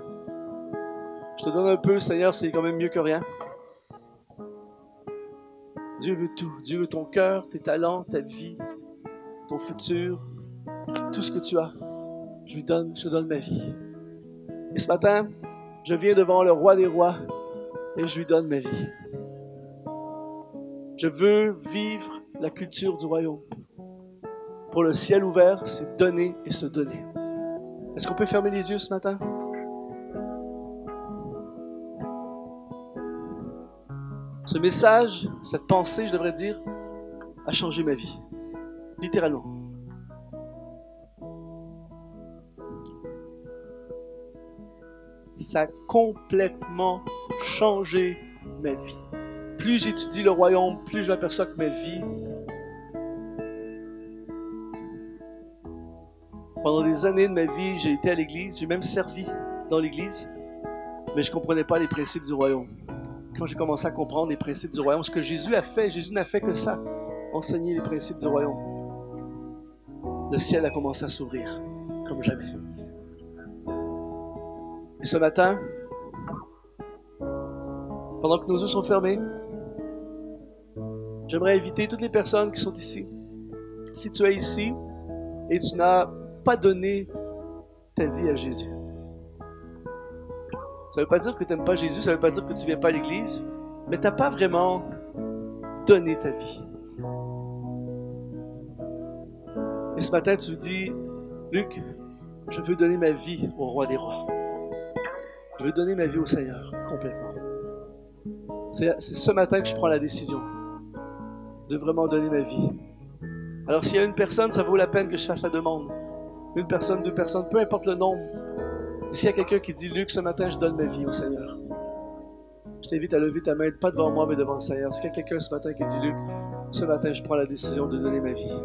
Je te donne un peu, Seigneur, c'est quand même mieux que rien. Dieu veut tout. Dieu veut ton cœur, tes talents, ta vie, ton futur, tout ce que tu as. Je te donne ma vie. Et ce matin, je viens devant le roi des rois et je lui donne ma vie. Je veux vivre la culture du royaume. Pour le ciel ouvert, c'est donner et se donner. Est-ce qu'on peut fermer les yeux ce matin? Ce message, cette pensée, je devrais dire, a changé ma vie. Littéralement. Ça a complètement changé ma vie. Plus j'étudie le royaume, plus je m'aperçois que ma vie, pendant des années de ma vie, j'ai été à l'église, j'ai même servi dans l'église, mais je ne comprenais pas les principes du royaume. Quand j'ai commencé à comprendre les principes du royaume, ce que Jésus a fait, Jésus n'a fait que ça, enseigner les principes du royaume. Le ciel a commencé à s'ouvrir, comme jamais. Et ce matin, pendant que nos yeux sont fermés, j'aimerais inviter toutes les personnes qui sont ici. Si tu es ici et tu n'as pas donné ta vie à Jésus, ça ne veut pas dire que tu n'aimes pas Jésus, ça ne veut pas dire que tu ne viens pas à l'église, mais tu n'as pas vraiment donné ta vie. Et ce matin, tu dis, Luc, je veux donner ma vie au roi des rois. Je veux donner ma vie au Seigneur, complètement. C'est ce matin que je prends la décision de vraiment donner ma vie. Alors s'il y a une personne, ça vaut la peine que je fasse la demande. Une personne, deux personnes, peu importe le nombre. S'il y a quelqu'un qui dit, Luc, ce matin, je donne ma vie au Seigneur, je t'invite à lever ta main, pas devant moi, mais devant le Seigneur. S'il y a quelqu'un ce matin qui dit, Luc, ce matin, je prends la décision de donner ma vie.